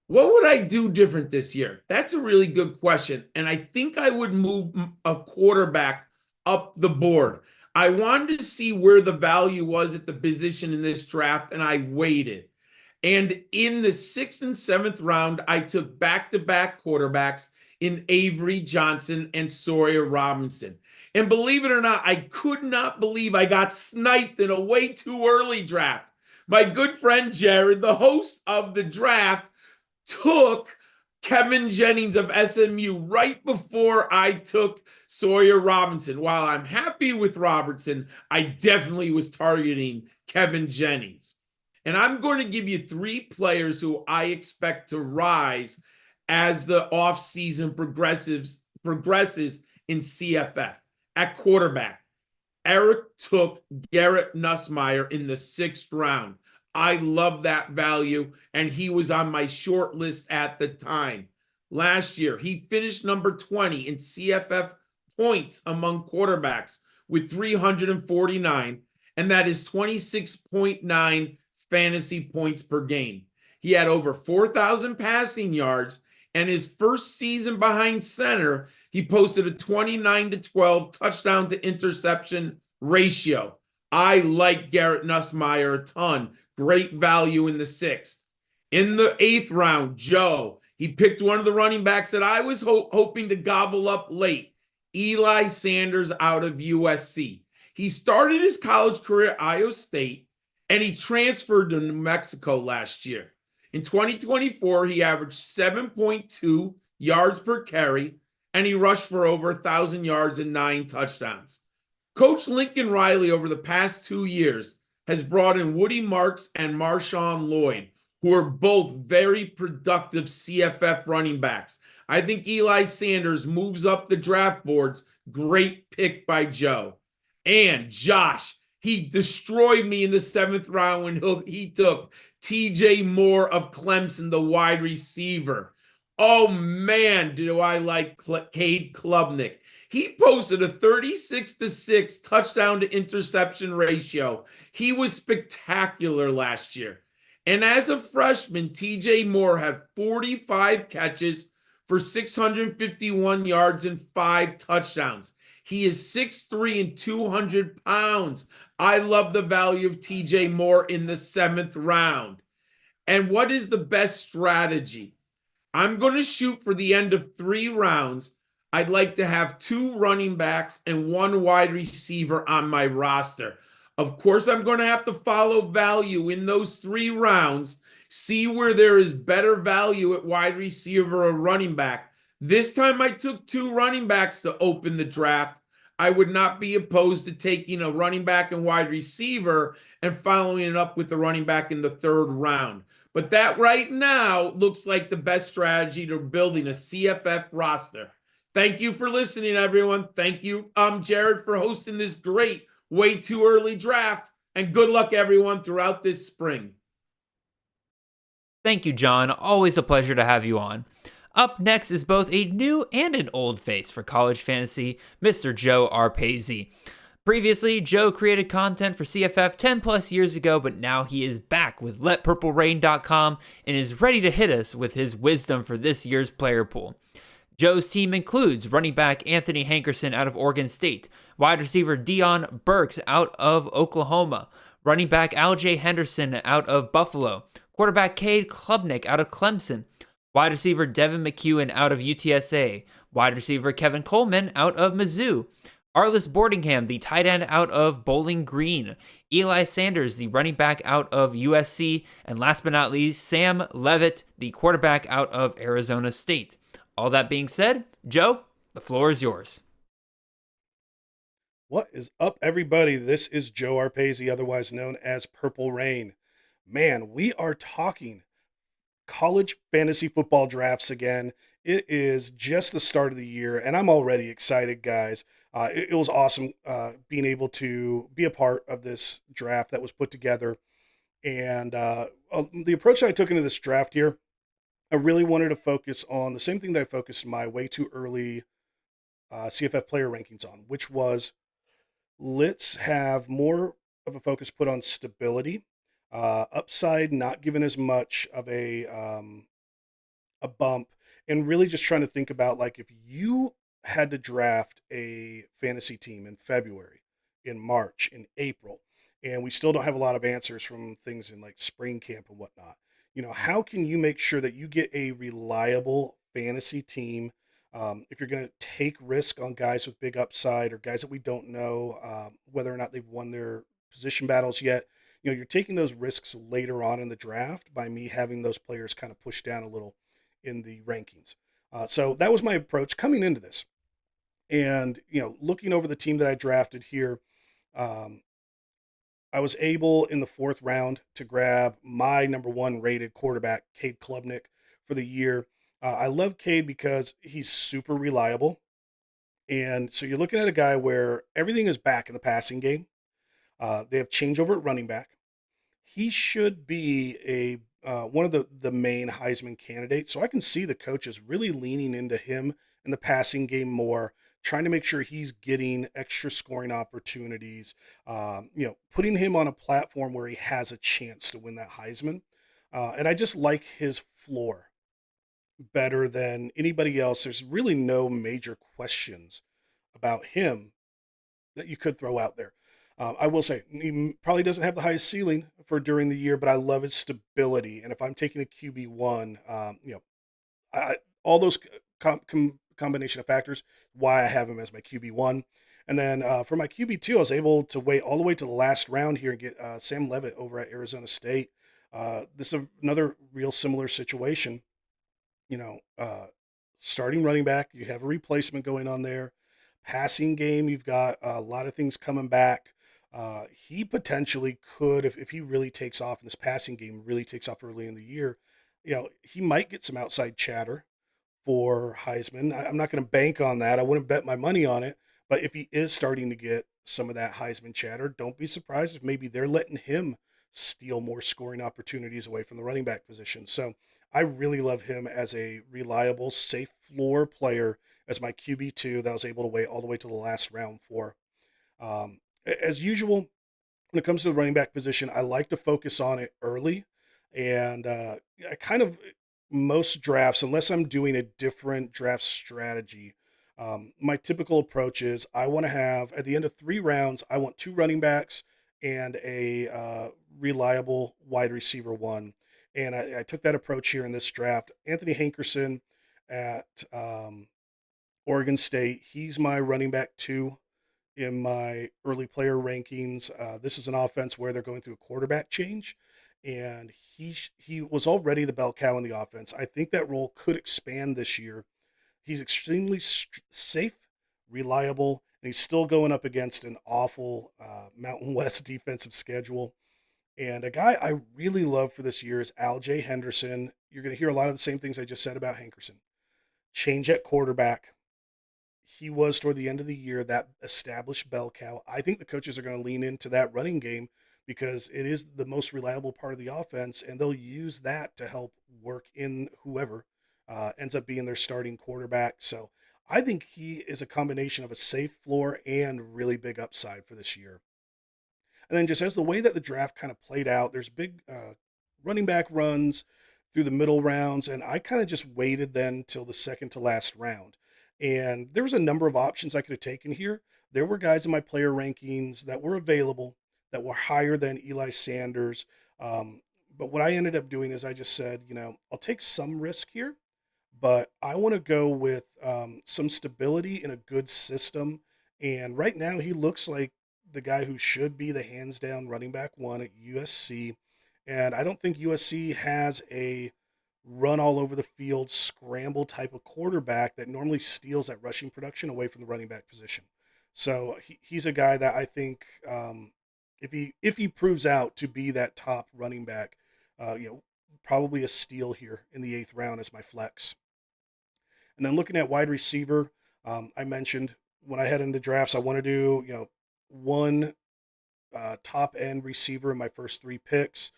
What would I do different this year? That's a really good question. And I think I would move a quarterback up the board. I wanted to see where the value was at the position in this draft, and I waited. And in the 6th and 7th round, I took back-to-back quarterbacks in Avery Johnson and Sawyer Robinson. And believe it or not, I could not believe I got sniped in a way too early draft. My good friend Jared, the host of the draft, took Kevin Jennings of SMU right before I took Sawyer Robinson. While I'm happy with Robertson, I definitely was targeting Kevin Jennings. And I'm going to give you 3 players who I expect to rise as the offseason progresses in CFF. At quarterback, Eric took Garrett Nussmeier in the 6th round. I love that value, and he was on my short list at the time. Last year, he finished number 20 in CFF points among quarterbacks with 349, and that is 26.9 fantasy points per game. He had over 4,000 passing yards, and his first season behind center, he posted a 29-12 touchdown to interception ratio. I like Garrett Nussmeier a ton. Great value in the 6th. In the 8th round, Joe, he picked one of the running backs that I was hoping to gobble up late, Eli Sanders out of USC. He started his college career at Iowa State, and he transferred to New Mexico last year. In 2024, he averaged 7.2 yards per carry, and he rushed for over 1,000 yards and 9 touchdowns. Coach Lincoln Riley over the past 2 years has brought in Woody Marks and Marshawn Lloyd, who are both very productive CFF running backs. I think Eli Sanders moves up the draft boards. Great pick by Joe. And Josh, he destroyed me in the 7th round when he took TJ Moore of Clemson, the wide receiver. Oh, man, do I like Cade Klubnik. He posted a 36-6 touchdown to interception ratio. He was spectacular last year. And as a freshman, TJ Moore had 45 catches for 651 yards and 5 touchdowns. He is 6'3" and 200 pounds. I love the value of TJ Moore in the 7th round. And what is the best strategy? I'm going to shoot for the end of 3 rounds. I'd like to have 2 running backs and 1 wide receiver on my roster. Of course, I'm going to have to follow value in those 3 rounds, see where there is better value at wide receiver or running back. This time I took 2 running backs to open the draft. I would not be opposed to taking a running back and wide receiver and following it up with the running back in the 3rd round. But that right now looks like the best strategy to building a CFF roster. Thank you for listening, everyone. Thank you, Jared, for hosting this great, way too early draft. And good luck, everyone, throughout this spring. Thank you, John. Always a pleasure to have you on. Up next is both a new and an old face for college fantasy, Mr. Joe Arpasi. Previously, Joe created content for CFF 10 plus years ago, but now he is back with LetPurpleRain.com and is ready to hit us with his wisdom for this year's player pool. Joe's team includes running back Anthony Hankerson out of Oregon State, wide receiver Dion Burks out of Oklahoma, running back Al J. Henderson out of Buffalo, quarterback Cade Klubnik out of Clemson, Wide receiver Devin McEwen out of UTSA. Wide receiver Kevin Coleman out of Mizzou. Arliss Boardingham, the tight end out of Bowling Green. Eli Sanders, the running back out of USC. And last but not least, Sam Levitt, the quarterback out of Arizona State. All that being said, Joe, the floor is yours. What is up, everybody? This is Joe Arpasi, otherwise known as Purple Rain. Man, we are talking college fantasy football drafts again. It is just the start of the year, and I'm already excited, guys. It was awesome being able to be a part of this draft that was put together. And the approach that I took into this draft here, I really wanted to focus on the same thing that I focused my way too early CFF player rankings on, which was let's have more of a focus put on stability, upside not given as much of a bump, and really just trying to think about, like, if you had to draft a fantasy team in February, in March, in April, and we still don't have a lot of answers from things in like spring camp and whatnot. How can you make sure that you get a reliable fantasy team? If you're going to take risk on guys with big upside or guys that we don't know whether or not they've won their position battles yet, you're taking those risks later on in the draft by me having those players kind of pushed down a little in the rankings. So that was my approach coming into this. And, looking over the team that I drafted here, I was able in the 4th round to grab my number 1 rated quarterback, Cade Klubnik, for the year. I love Cade because he's super reliable. And so you're looking at a guy where everything is back in the passing game. They have changeover at running back. He should be one of the main Heisman candidates. So I can see the coaches really leaning into him in the passing game more, trying to make sure he's getting extra scoring opportunities, putting him on a platform where he has a chance to win that Heisman. And I just like his floor better than anybody else. There's really no major questions about him that you could throw out there. I will say he probably doesn't have the highest ceiling for during the year, but I love his stability. And if I'm taking a QB1, all those combination of factors, why I have him as my QB1. And then for my QB2, I was able to wait all the way to the last round here and get Sam Levitt over at Arizona State. This is another real similar situation. Starting running back, you have a replacement going on there. Passing game, you've got a lot of things coming back. He potentially could, if he really takes off in this passing game, really takes off early in the year, he might get some outside chatter for Heisman. I'm not going to bank on that. I wouldn't bet my money on it. But if he is starting to get some of that Heisman chatter, don't be surprised if maybe they're letting him steal more scoring opportunities away from the running back position. So I really love him as a reliable, safe floor player as my QB2 that I was able to wait all the way to the last round for. As usual, when it comes to the running back position, I like to focus on it early. And I kind of, most drafts, unless I'm doing a different draft strategy, my typical approach is I want to have, at the end of 3 rounds, I want 2 running backs and a reliable wide receiver 1. And I took that approach here in this draft. Anthony Hankerson at Oregon State, he's my running back 2 in my early player rankings. This is an offense where they're going through a quarterback change, and he was already the bell cow in the offense. I think that role could expand this year. He's extremely safe, reliable, and he's still going up against an awful Mountain West defensive schedule. And a guy I really love for this year is Al-Jay Henderson. You're going to hear a lot of the same things I just said about Hankerson. Change at quarterback. He was, toward the end of the year, that established bell cow. I think the coaches are going to lean into that running game because it is the most reliable part of the offense, and they'll use that to help work in whoever ends up being their starting quarterback. So I think he is a combination of a safe floor and really big upside for this year. And then just as the way that the draft kind of played out, there's big running back runs through the middle rounds, and I kind of just waited then till the second to last round. And there was a number of options I could have taken here. There were guys in my player rankings that were available that were higher than Eli Sanders. But what I ended up doing is I just said, I'll take some risk here. but I want to go with some stability in a good system. And right now, he looks like the guy who should be the hands down running back one at USC. And I don't think USC has a run all over the field, scramble type of quarterback that normally steals that rushing production away from the running back position. So he's a guy that I think if he proves out to be that top running back, probably a steal here in the 8th round as my flex. And then looking at wide receiver, I mentioned when I head into drafts, I want to do one top end receiver in my first 3 picks.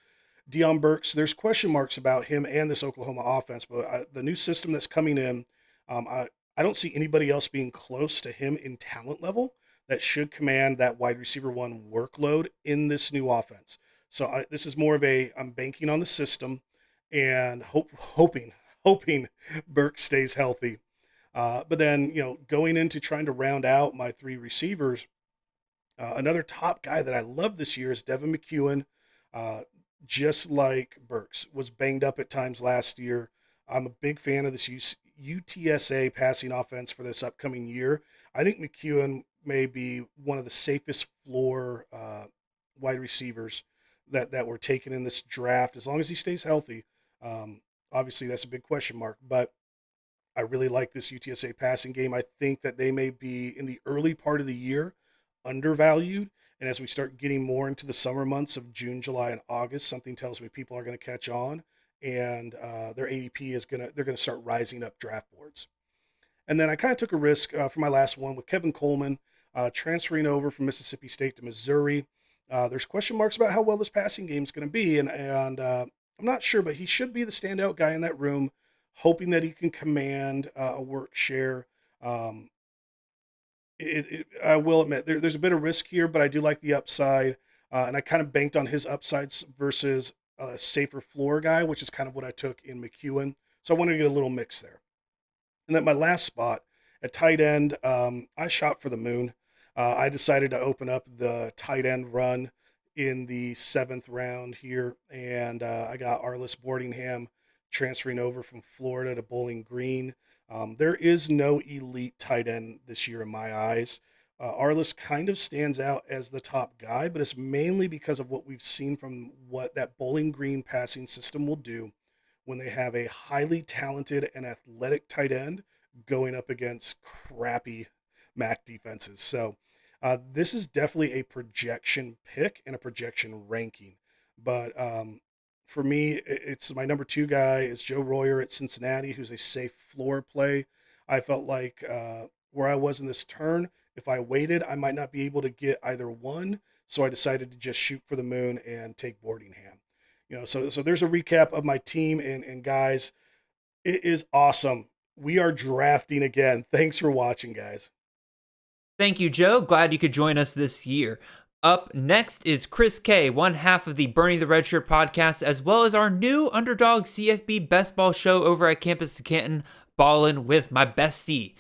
Deion Burks, there's question marks about him and this Oklahoma offense, but the new system that's coming in, I don't see anybody else being close to him in talent level that should command that wide receiver one workload in this new offense. So this is more of I'm banking on the system and hoping Burks stays healthy. But then, going into trying to round out my 3 receivers, another top guy that I love this year is Devin McEwen. Just like Burks was banged up at times last year. I'm a big fan of this UTSA passing offense for this upcoming year. I think McEwen may be one of the safest floor wide receivers that were taken in this draft, as long as he stays healthy. Obviously, that's a big question mark, but I really like this UTSA passing game. I think that they may be, in the early part of the year, undervalued. And as we start getting more into the summer months of June, July, and August, something tells me people are going to catch on, and their ADP they're going to start rising up draft boards. And then I kind of took a risk for my last one with Kevin Coleman transferring over from Mississippi State to Missouri. There's question marks about how well this passing game is going to be, and I'm not sure, but he should be the standout guy in that room, hoping that he can command a work share. I will admit there's a bit of risk here, but I do like the upside, and I kind of banked on his upsides versus a safer floor guy, which is kind of what I took in McEwen. So I wanted to get a little mix there. And then my last spot at tight end, I shot for the moon. I decided to open up the tight end run in the 7th round here, and I got Arliss Boardingham transferring over from Florida to Bowling Green. There is no elite tight end this year in my eyes. Arliss kind of stands out as the top guy, but it's mainly because of what we've seen from what that Bowling Green passing system will do when they have a highly talented and athletic tight end going up against crappy MAC defenses. So this is definitely a projection pick and a projection ranking. But for me, it's my number 2 guy is Joe Royer at Cincinnati, who's a safe floor play. I felt like where I was in this turn, if I waited, I might not be able to get either one. So I decided to just shoot for the moon and take Boardingham. So there's a recap of my team, and guys, it is awesome. We are drafting again. Thanks for watching, guys. Thank you, Joe. Glad you could join us this year. Up next is Chris K., one half of the Burning the Red Shirt podcast, as well as our new Underdog CFB Best Ball show over at Campus to Canton, Ballin' with my bestie.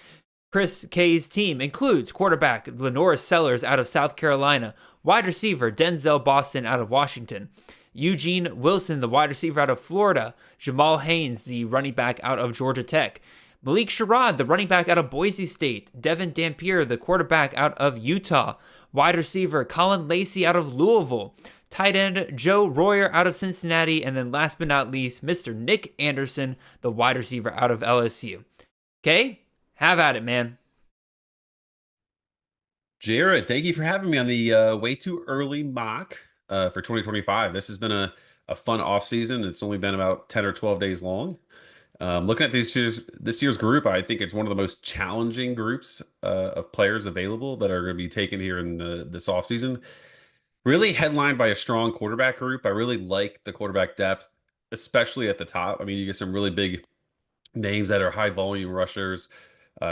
Chris K's team includes quarterback Lenore Sellers out of South Carolina, wide receiver Denzel Boston out of Washington, Eugene Wilson, the wide receiver out of Florida, Jamal Haynes, the running back out of Georgia Tech, Malik Sherrod, the running back out of Boise State, Devin Dampier, the quarterback out of Utah, wide receiver Colin Lacey out of Louisville, tight end Joe Royer out of Cincinnati, and then last but not least, Mr. Nick Anderson, the wide receiver out of LSU. Okay, have at it, man. Jared, thank you for having me on the way too early mock for 2025. This has been a fun off season. It's only been about 10 or 12 days long. Looking at this year's group, I think it's one of the most challenging groups of players available that are going to be taken here in this offseason. Really headlined by a strong quarterback group. I really like the quarterback depth, especially at the top. I mean, you get some really big names that are high volume rushers,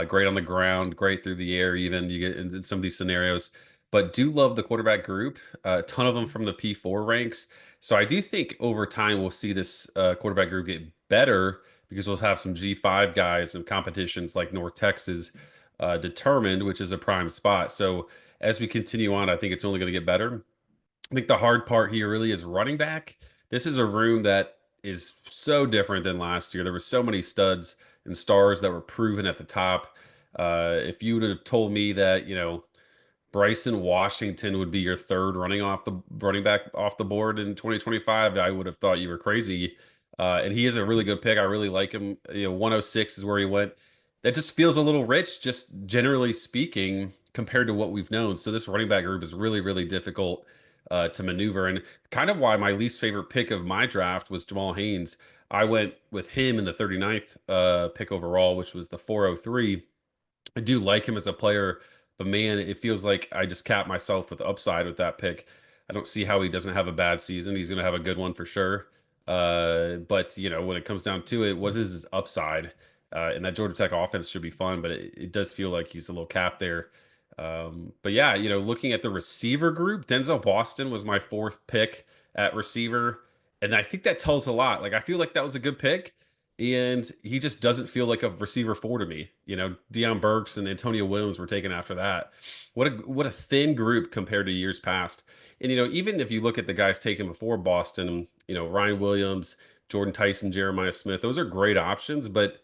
great on the ground, great through the air even. You get in some of these scenarios. But do love the quarterback group, a ton of them from the P4 ranks. So I do think over time we'll see this quarterback group get better, because we'll have some G5 guys and competitions like North Texas determined, which is a prime spot. So as we continue on, I think it's only going to get better. I think the hard part here really is running back. This is a room that is so different than last year. There were so many studs and stars that were proven at the top. If you would have told me that, Bryson Washington would be your third running back off the board in 2025, I would have thought you were crazy. And he is a really good pick. I really like him. 106 is where he went. That just feels a little rich, just generally speaking, compared to what we've known. So this running back group is really, really difficult to maneuver, and kind of why my least favorite pick of my draft was Jamal Haynes. I went with him in the 39th pick overall, which was the 403. I do like him as a player, but man, it feels like I just capped myself with upside with that pick. I don't see how he doesn't have a bad season. He's going to have a good one for sure. But when it comes down to it, what is his upside? And that Georgia Tech offense should be fun, but it does feel like he's a little capped there. But yeah, looking at the receiver group, Denzel Boston was my fourth pick at receiver. And I think that tells a lot. Like, I feel like that was a good pick. And he just doesn't feel like a receiver 4 to me. Deion Burks and Antonio Williams were taken after that. What a thin group compared to years past. And even if you look at the guys taken before Boston, Ryan Williams, Jordan Tyson, Jeremiah Smith, those are great options, but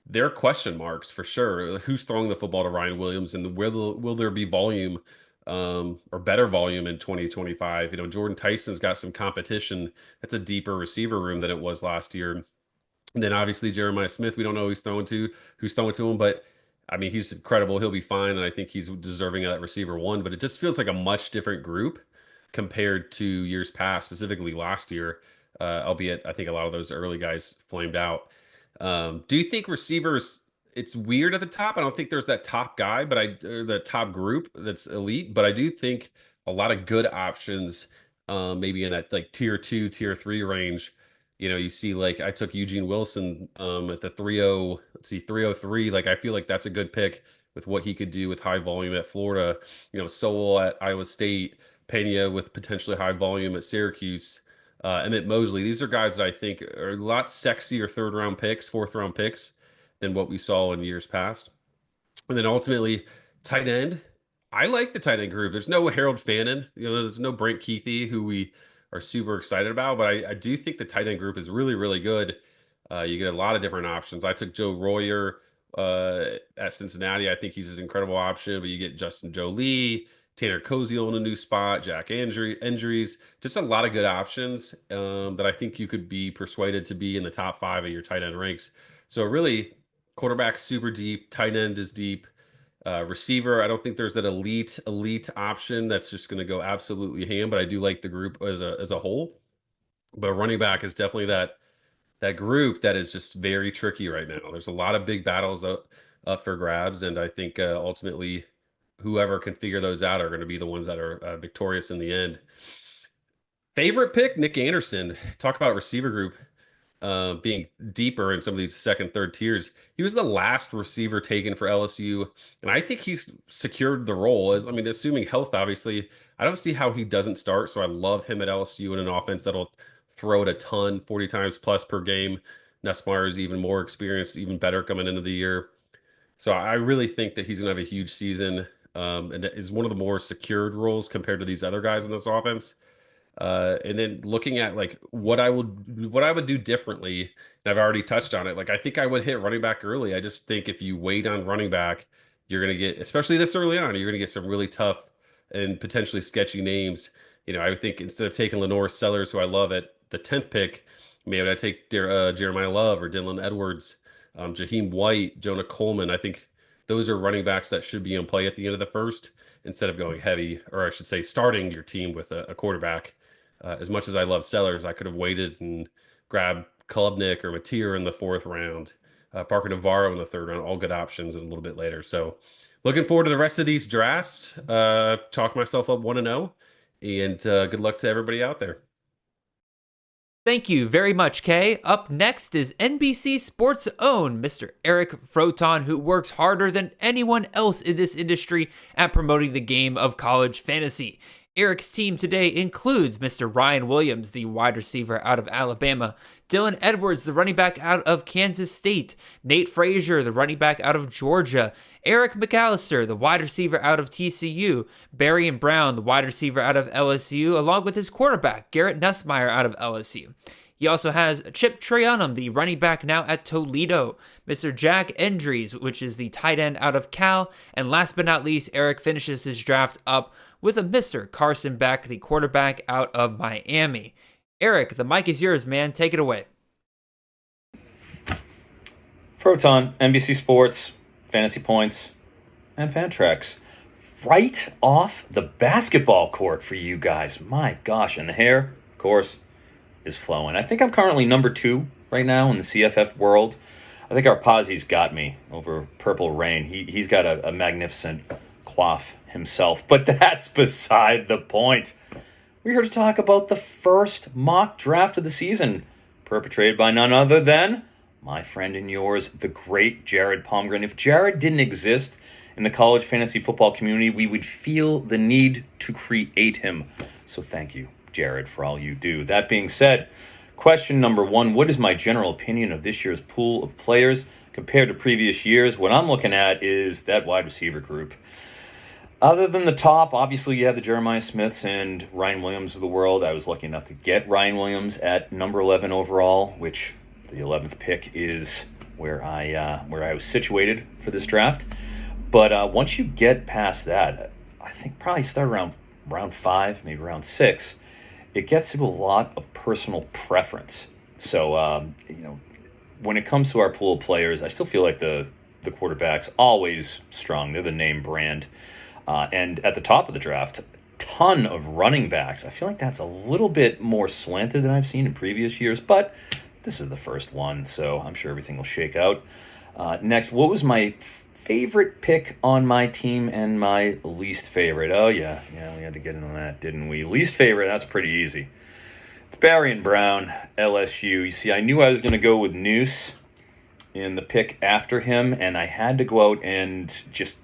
they're question marks for sure. Who's throwing the football to Ryan Williams, and will there be volume or better volume in 2025? Jordan Tyson's got some competition. That's a deeper receiver room than it was last year. And then obviously Jeremiah Smith, we don't know who's throwing to him, but I mean, he's incredible. He'll be fine. And I think he's deserving of that receiver 1, but it just feels like a much different group compared to years past, specifically last year, albeit I think a lot of those early guys flamed out. Do you think receivers, it's weird at the top? I don't think there's that top guy, or the top group that's elite, but I do think a lot of good options, maybe in that like tier 2, tier 3 range. You see, like, I took Eugene Wilson at the 303. Like, I feel like that's a good pick with what he could do with high volume at Florida. Sowell at Iowa State, Pena with potentially high volume at Syracuse, Emmett Mosley. These are guys that I think are a lot sexier third-round picks, fourth-round picks than what we saw in years past. And then ultimately, tight end. I like the tight end group. There's no Harold Fannin. There's no Brent Keithy, who we are super excited about, but I do think the tight end group is really, really good. You get a lot of different options. I took Joe Royer at Cincinnati. I think he's an incredible option, but you get Justin Jolie, Tanner Koziel in a new spot, Jack Injuries, just a lot of good options that I think you could be persuaded to be in the top 5 of your tight end ranks. So really, quarterback super deep, tight end is deep. Receiver, I don't think there's that elite option that's just going to go absolutely ham, but I do like the group as a whole. But running back is definitely that group that is just very tricky right now. There's a lot of big battles up for grabs, and I think ultimately whoever can figure those out are going to be the ones that are victorious in the end. Favorite pick, Nick Anderson. Talk about receiver group being deeper in some of these second, third tiers. He was the last receiver taken for LSU, and I think he's secured the role. Assuming health, obviously, I don't see how he doesn't start. So I love him at LSU in an offense that'll throw it a ton, 40 times plus per game. Nussmeier is even more experienced, even better coming into the year. So I really think that he's going to have a huge season, and is one of the more secured roles compared to these other guys in this offense. And then looking at like what I would do differently, and I've already touched on it. Like, I think I would hit running back early. I just think if you wait on running back, you're going to get, especially this early on, you're going to get some really tough and potentially sketchy names. I would think instead of taking Lenore Sellers, who I love, at the 10th pick, maybe I'd take Jeremiah Love or Dylan Edwards, Jaheim White, Jonah Coleman. I think those are running backs that should be in play at the end of the first, instead of going heavy, or I should say starting your team with a quarterback. As much as I love Sellers, I could have waited and grabbed Klubnik or Mateer in the 4th round, Parker Navarro in the 3rd round, all good options, and a little bit later. So looking forward to the rest of these drafts. Chalk myself up 1-0, and good luck to everybody out there. Thank you very much, Kay. Up next is NBC Sports' own Mr. Eric Froton, who works harder than anyone else in this industry at promoting the game of college fantasy. Eric's team today includes Mr. Ryan Williams, the wide receiver out of Alabama, Dylan Edwards, the running back out of Kansas State, Nate Frazier, the running back out of Georgia, Eric McAllister, the wide receiver out of TCU, Barry Brown, the wide receiver out of LSU, along with his quarterback, Garrett Nussmeier, out of LSU. He also has Chip Trayanum, the running back now at Toledo, Mr. Jack Endries, which is the tight end out of Cal, and last but not least, Eric finishes his draft up with a Mr. Carson Beck, the quarterback out of Miami. Eric, the mic is yours, man. Take it away. Froton, NBC Sports, Fantasy Points, and Fantrax. Right off the basketball court for you guys. My gosh, and the hair, of course, is flowing. I think I'm currently number 2 right now in the CFF world. I think Arpasi's got me over Purple Rain. He's got a magnificent coif himself, but that's beside the point. We're here to talk about the first mock draft of the season, perpetrated by none other than my friend and yours, the great Jared Palmgren. If Jared didn't exist in the college fantasy football community, we would feel the need to create him. So thank you, Jared, for all you do. That being said, question number 1, what is my general opinion of this year's pool of players compared to previous years? What I'm looking at is that wide receiver group. Other than the top, obviously you have the Jeremiah Smiths and Ryan Williams of the world. I was lucky enough to get Ryan Williams at number 11 overall, which the 11th pick is where I was situated for this draft. But once you get past that, I think probably start around round 5, maybe round 6, it gets to a lot of personal preference. So, when it comes to our pool of players, I still feel like the quarterback's always strong. They're the name brand. And at the top of the draft, ton of running backs. I feel like that's a little bit more slanted than I've seen in previous years, but this is the first one, so I'm sure everything will shake out. Next, what was my favorite pick on my team and my least favorite? Oh, yeah, we had to get into that, didn't we? Least favorite, that's pretty easy. It's Barrion Brown, LSU. You see, I knew I was going to go with Noose in the pick after him, and I had to go out and just...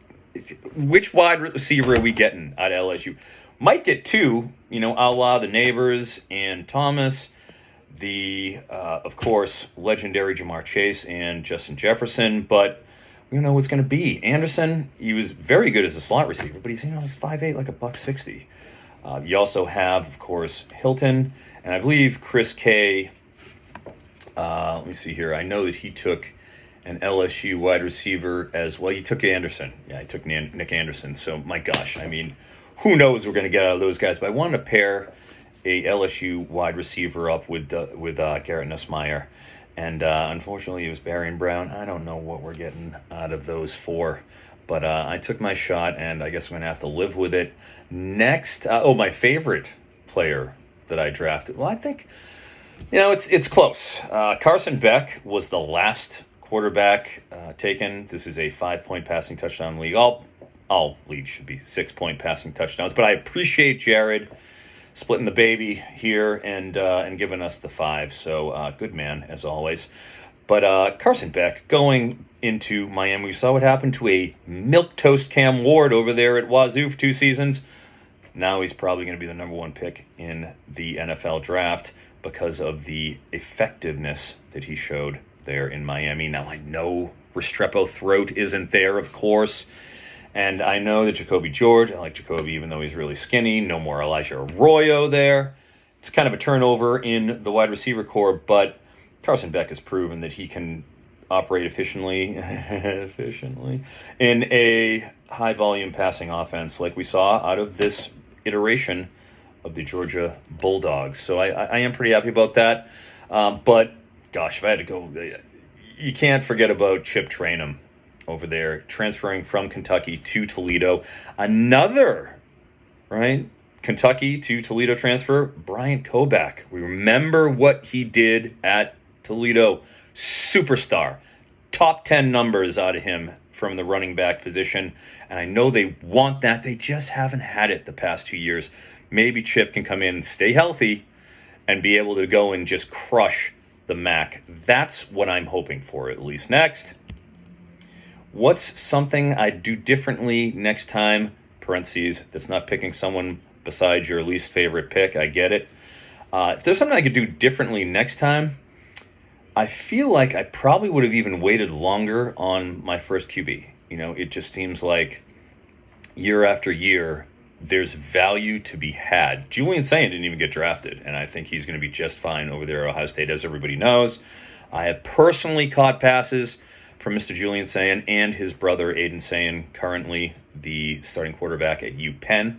Which wide receiver are we getting at LSU? Might get 2, a la the Neighbors and Thomas. The, of course, legendary Jamar Chase and Justin Jefferson, but we don't know what's going to be. Anderson, he was very good as a slot receiver, but he's 5'8", like $160. You also have, of course, Hilton, and I believe Chris K. Let me see here. I know that he took an LSU wide receiver as well. He took Anderson. Yeah, he took Nick Anderson. So, my gosh, who knows what we're going to get out of those guys. But I wanted to pair a LSU wide receiver up with Garrett Nussmeier. And unfortunately, it was Barry and Brown. I don't know what we're getting out of those 4. But I took my shot, and I guess I'm going to have to live with it. Next, my favorite player that I drafted. Well, I think, it's close. Carson Beck was the last quarterback taken. This is a 5-point passing touchdown league. All leagues should be 6-point passing touchdowns. But I appreciate Jared splitting the baby here and giving us the 5. So good man, as always. But Carson Beck going into Miami, we saw what happened to a milquetoast Cam Ward over there at Wazoo for 2 seasons. Now he's probably going to be the number 1 pick in the NFL draft because of the effectiveness that he showed there in Miami. Now, I know Restrepo Throat isn't there, of course. And I know that Jacoby George, I like Jacoby even though he's really skinny. No more Elijah Arroyo there. It's kind of a turnover in the wide receiver core, but Carson Beck has proven that he can operate efficiently in a high-volume passing offense like we saw out of this iteration of the Georgia Bulldogs. So I am pretty happy about that. But, gosh, if I had to go, you can't forget about Chip Trayanum over there, transferring from Kentucky to Toledo. Another, right, Kentucky to Toledo transfer, Bryant Koback. We remember what he did at Toledo. Superstar. Top 10 numbers out of him from the running back position. And I know they want that. They just haven't had it the past 2 years. Maybe Chip can come in and stay healthy and be able to go and just crush the MAC. That's what I'm hoping for, at least. Next, what's something I'd do differently next time? Parentheses, that's not picking someone besides your least favorite pick. I get it. If there's something I could do differently next time, I feel like I probably would have even waited longer on my first QB. It just seems like year after year, there's value to be had. Julian Sayin didn't even get drafted, and I think he's going to be just fine over there at Ohio State, as everybody knows. I have personally caught passes from Mr. Julian Sayin and his brother Aiden Sayin, currently the starting quarterback at UPenn.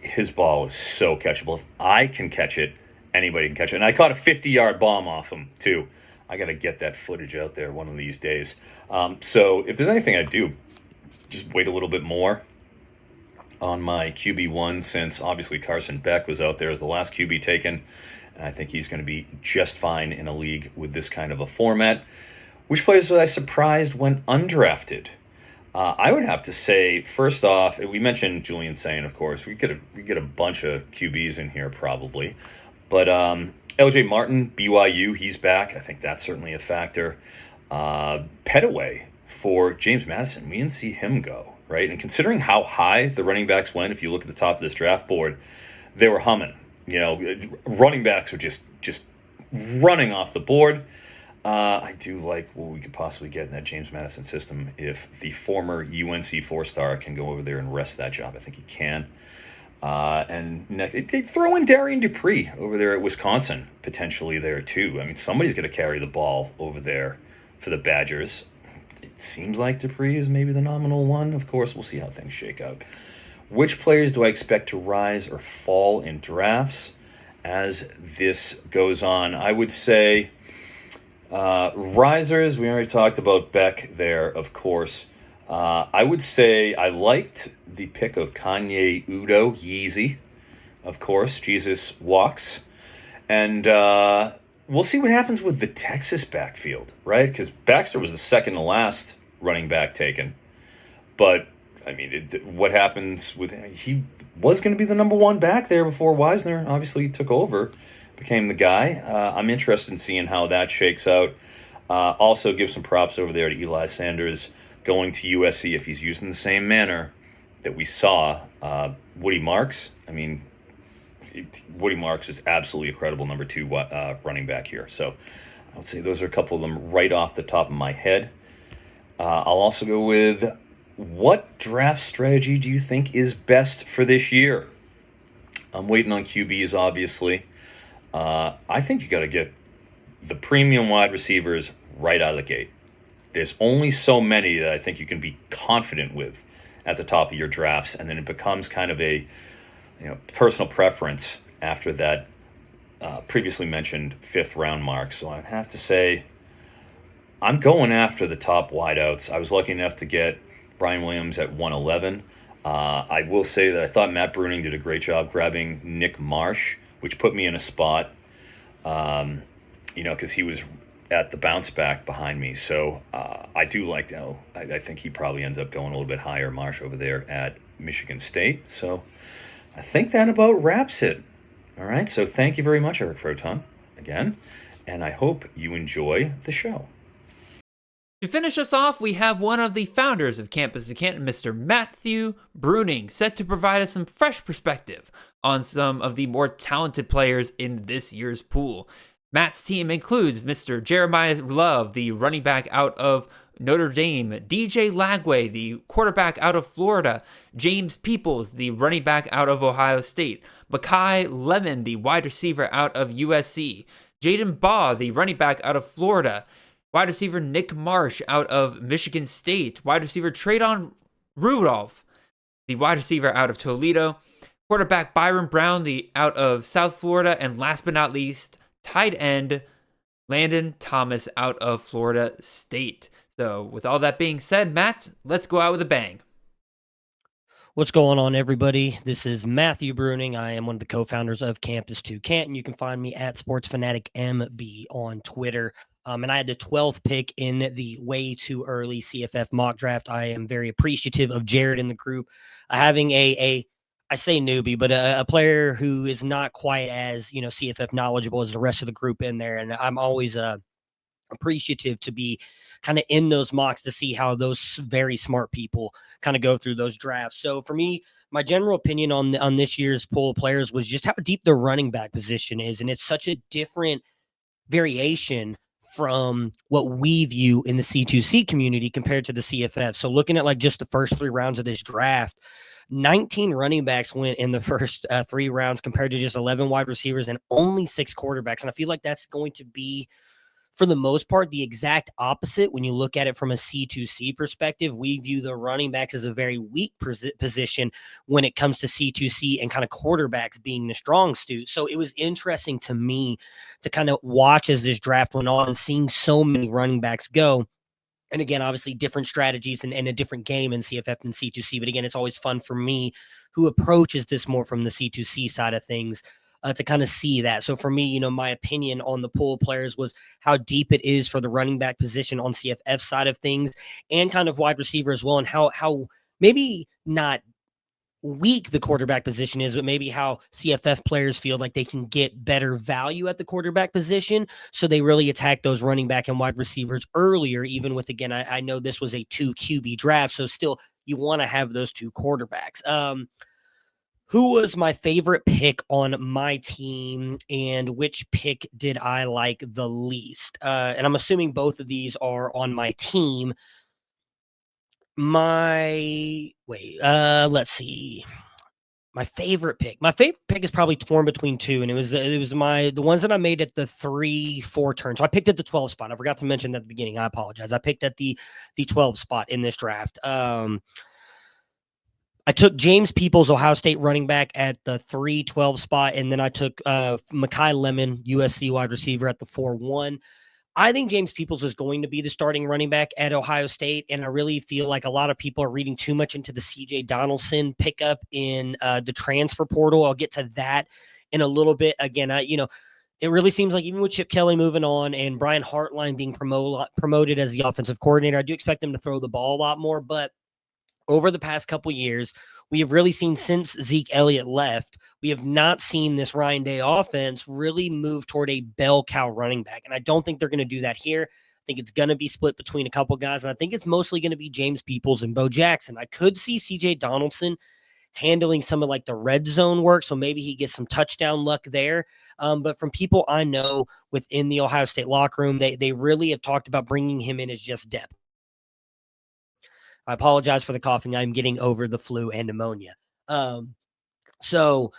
His ball is so catchable. If I can catch it, anybody can catch it. And I caught a 50-yard bomb off him, too. I got to get that footage out there one of these days. So if there's anything I do, just wait a little bit more on my QB1, since obviously Carson Beck was out there as the last QB taken. And I think he's going to be just fine in a league with this kind of a format. Which players was I surprised went undrafted? I would have to say, first off, we mentioned Julian Sayin, of course. We get a bunch of QBs in here probably. But LJ Martin, BYU, he's back. I think that's certainly a factor. Petaway for James Madison, we didn't see him go, right? And considering how high the running backs went, if you look at the top of this draft board, they were humming. You know, running backs were just running off the board. I do like what we could possibly get in that James Madison system if the former UNC four-star can go over there and wrest that job. I think he can. And next, they throw in Darian Dupree over there at Wisconsin, potentially there too. I mean, somebody's going to carry the ball over there for the Badgers. It seems like Dupree is maybe the nominal one. Of course, we'll see how things shake out. Which players do I expect to rise or fall in drafts as this goes on? I would say risers, we already talked about Beck there, of course. I would say I liked the pick of Kanye Udo, Yeezy, of course. Jesus walks. And we'll see what happens with the Texas backfield, right? Because Baxter was the second to last running back taken. But, I mean, what happens with him? He was going to be the number one back there before Wisner obviously took over, became the guy. I'm interested in seeing how that shakes out. Also give some props over there to Eli Sanders going to USC if he's used in the same manner that we saw Woody Marks. I mean, Woody Marks is absolutely a credible number two running back here. So I would say those are a couple of them right off the top of my head. I'll also go with, what draft strategy do you think is best for this year? I'm waiting on QBs, obviously. I think you got to get the premium wide receivers right out of the gate. There's only so many that I think you can be confident with at the top of your drafts, and then it becomes kind of a personal preference after that previously mentioned 5th round mark. So I'd have to say I'm going after the top wideouts. I was lucky enough to get Brian Williams at 111. I will say that I thought Matt Bruening did a great job grabbing Nick Marsh, which put me in a spot, because he was at the bounce back behind me. So I do like that. I think he probably ends up going a little bit higher, Marsh, over there at Michigan State. So I think that about wraps it. All right. So thank you very much, Eric Froton, again. And I hope you enjoy the show. To finish us off, we have one of the founders of Campus to Canton, Mr. Matthew Bruening, set to provide us some fresh perspective on some of the more talented players in this year's pool. Matt's team includes Mr. Jeremiah Love, the running back out of Notre Dame, DJ Lagway, the quarterback out of Florida, James Peoples, the running back out of Ohio State, Makai Lemon, the wide receiver out of USC, Jaden Baugh, the running back out of Florida, wide receiver Nick Marsh out of Michigan State, wide receiver Traydon Rudolph, the wide receiver out of Toledo, quarterback Byron Brown, the out of South Florida, and last but not least, tight end Landon Thomas out of Florida State. So with all that being said, Matt, let's go out with a bang. What's going on, everybody? This is Matthew Bruening. I am one of the co-founders of Campus to Canton. You can find me at SportsFanaticMB on Twitter. And I had the 12th pick in the way too early CFF mock draft. I am very appreciative of Jared in the group having I say newbie, but a player who is not quite as, CFF knowledgeable as the rest of the group in there. And I'm always appreciative to be kind of in those mocks to see how those very smart people kind of go through those drafts. So for me, my general opinion on this year's pool of players was just how deep the running back position is. And it's such a different variation from what we view in the C2C community compared to the CFF. So looking at like just the first 3 rounds of this draft, 19 running backs went in the first 3 rounds compared to just 11 wide receivers and only 6 quarterbacks. And I feel like that's going to be, for the most part, the exact opposite when you look at it from a C2C perspective. We view the running backs as a very weak position when it comes to C2C and kind of quarterbacks being the strong suit. So it was interesting to me to kind of watch as this draft went on and seeing so many running backs go. And again, obviously different strategies and a different game in CFF than C2C. But again, it's always fun for me who approaches this more from the C2C side of things to kind of see that. So for me, my opinion on the pool of players was how deep it is for the running back position on CFF side of things and kind of wide receiver as well. And how maybe not weak the quarterback position is, but maybe how CFF players feel like they can get better value at the quarterback position. So they really attack those running back and wide receivers earlier, even with, again, I know this was a 2 QB draft. So still you want to have those 2 quarterbacks. Who was my favorite pick on my team and which pick did I like the least? And I'm assuming both of these are on my team. Let's see. My favorite pick is probably torn between 2, and it was the ones that I made at the 3-4 turn. So I picked at the 12 spot. I forgot to mention that at the beginning. I apologize. I picked at the 12 spot in this draft. I took James Peoples, Ohio State running back, at the 3-12 spot, and then I took Mekhi Lemon, USC wide receiver, at the 4-1. I think James Peoples is going to be the starting running back at Ohio State, and I really feel like a lot of people are reading too much into the C.J. Donaldson pickup in the transfer portal. I'll get to that in a little bit. Again, it really seems like even with Chip Kelly moving on and Brian Hartline being promoted as the offensive coordinator, I do expect them to throw the ball a lot more, but over the past couple years, we have really seen, since Zeke Elliott left, we have not seen this Ryan Day offense really move toward a bell cow running back. And I don't think they're going to do that here. I think it's going to be split between a couple guys. And I think it's mostly going to be James Peoples and Bo Jackson. I could see CJ Donaldson handling some of like the red zone work. So maybe he gets some touchdown luck there. But from people I know within the Ohio State locker room, they really have talked about bringing him in as just depth. I apologize for the coughing. I'm getting over the flu and pneumonia. So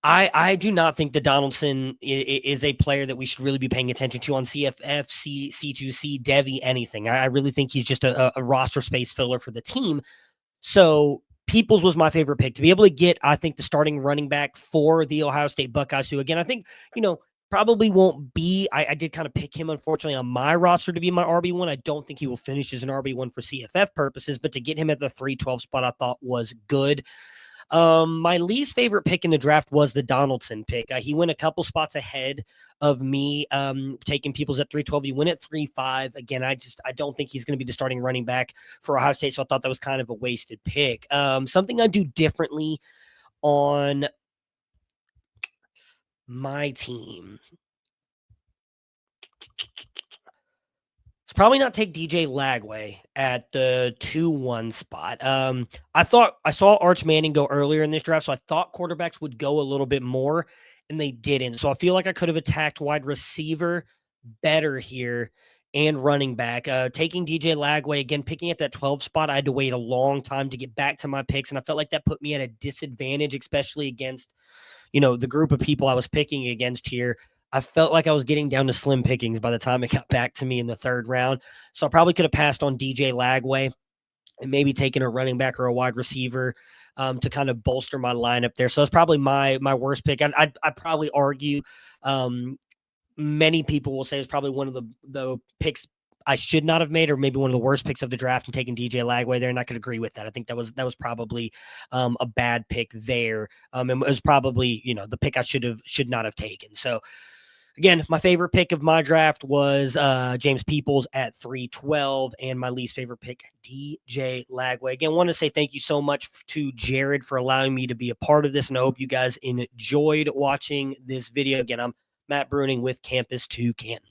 I do not think that Donaldson is a player that we should really be paying attention to on CFF, C2C, Devy, anything. I really think he's just a roster space filler for the team. So Peoples was my favorite pick to be able to get, I think, the starting running back for the Ohio State Buckeyes, who, again, I think, probably won't be. I did kind of pick him, unfortunately, on my roster to be my RB1. I don't think he will finish as an RB1 for CFF purposes, but to get him at the 3-12 spot, I thought was good. My least favorite pick in the draft was the Donaldson pick. He went a couple spots ahead of me, taking Peoples at 3-12. He went at 3-5. Again, I don't think he's going to be the starting running back for Ohio State, so I thought that was kind of a wasted pick. Something I do differently on my team. It's probably not take DJ Lagway at the 2-1 spot. I thought I saw Arch Manning go earlier in this draft, so I thought quarterbacks would go a little bit more, and they didn't. So I feel like I could have attacked wide receiver better here and running back. Taking DJ Lagway, again, picking at that 12 spot, I had to wait a long time to get back to my picks, and I felt like that put me at a disadvantage, especially against the group of people I was picking against here. I felt like I was getting down to slim pickings by the time it got back to me in the 3rd round. So I probably could have passed on DJ Lagway and maybe taken a running back or a wide receiver to kind of bolster my lineup there. So it's probably my worst pick. I'd probably argue many people will say it's probably one of the picks I should not have made, or maybe one of the worst picks of the draft, and taking DJ Lagway there. And I could agree with that. I think that was probably a bad pick there. And it was probably, the pick I should not have taken. So again, my favorite pick of my draft was James Peoples at 3-12, and my least favorite pick, DJ Lagway. Again, I want to say thank you so much to Jared for allowing me to be a part of this, and I hope you guys enjoyed watching this video. Again, I'm Matt Bruening with Campus 2 Canton.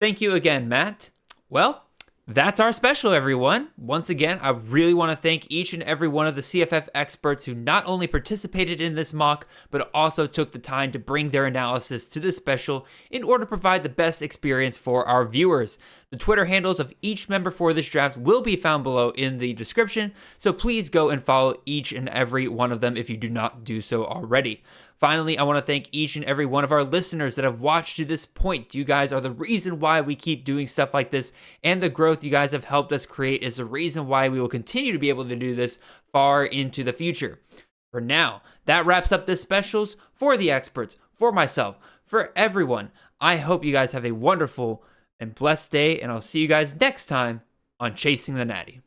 Thank you again, Matt. Well, That's our special, everyone. Once again, I really want to thank each and every one of the CFF experts who not only participated in this mock, but also took the time to bring their analysis to this special in order to provide the best experience for our viewers. The Twitter handles of each member for this draft will be found below in the description, so please go and follow each and every one of them if you do not do so already. Finally, I want to thank each and every one of our listeners that have watched to this point. You guys are the reason why we keep doing stuff like this, and the growth you guys have helped us create is the reason why we will continue to be able to do this far into the future. For now, that wraps up this specials for the experts, for myself, for everyone. I hope you guys have a wonderful and blessed day, and I'll see you guys next time on Chasing the Natty.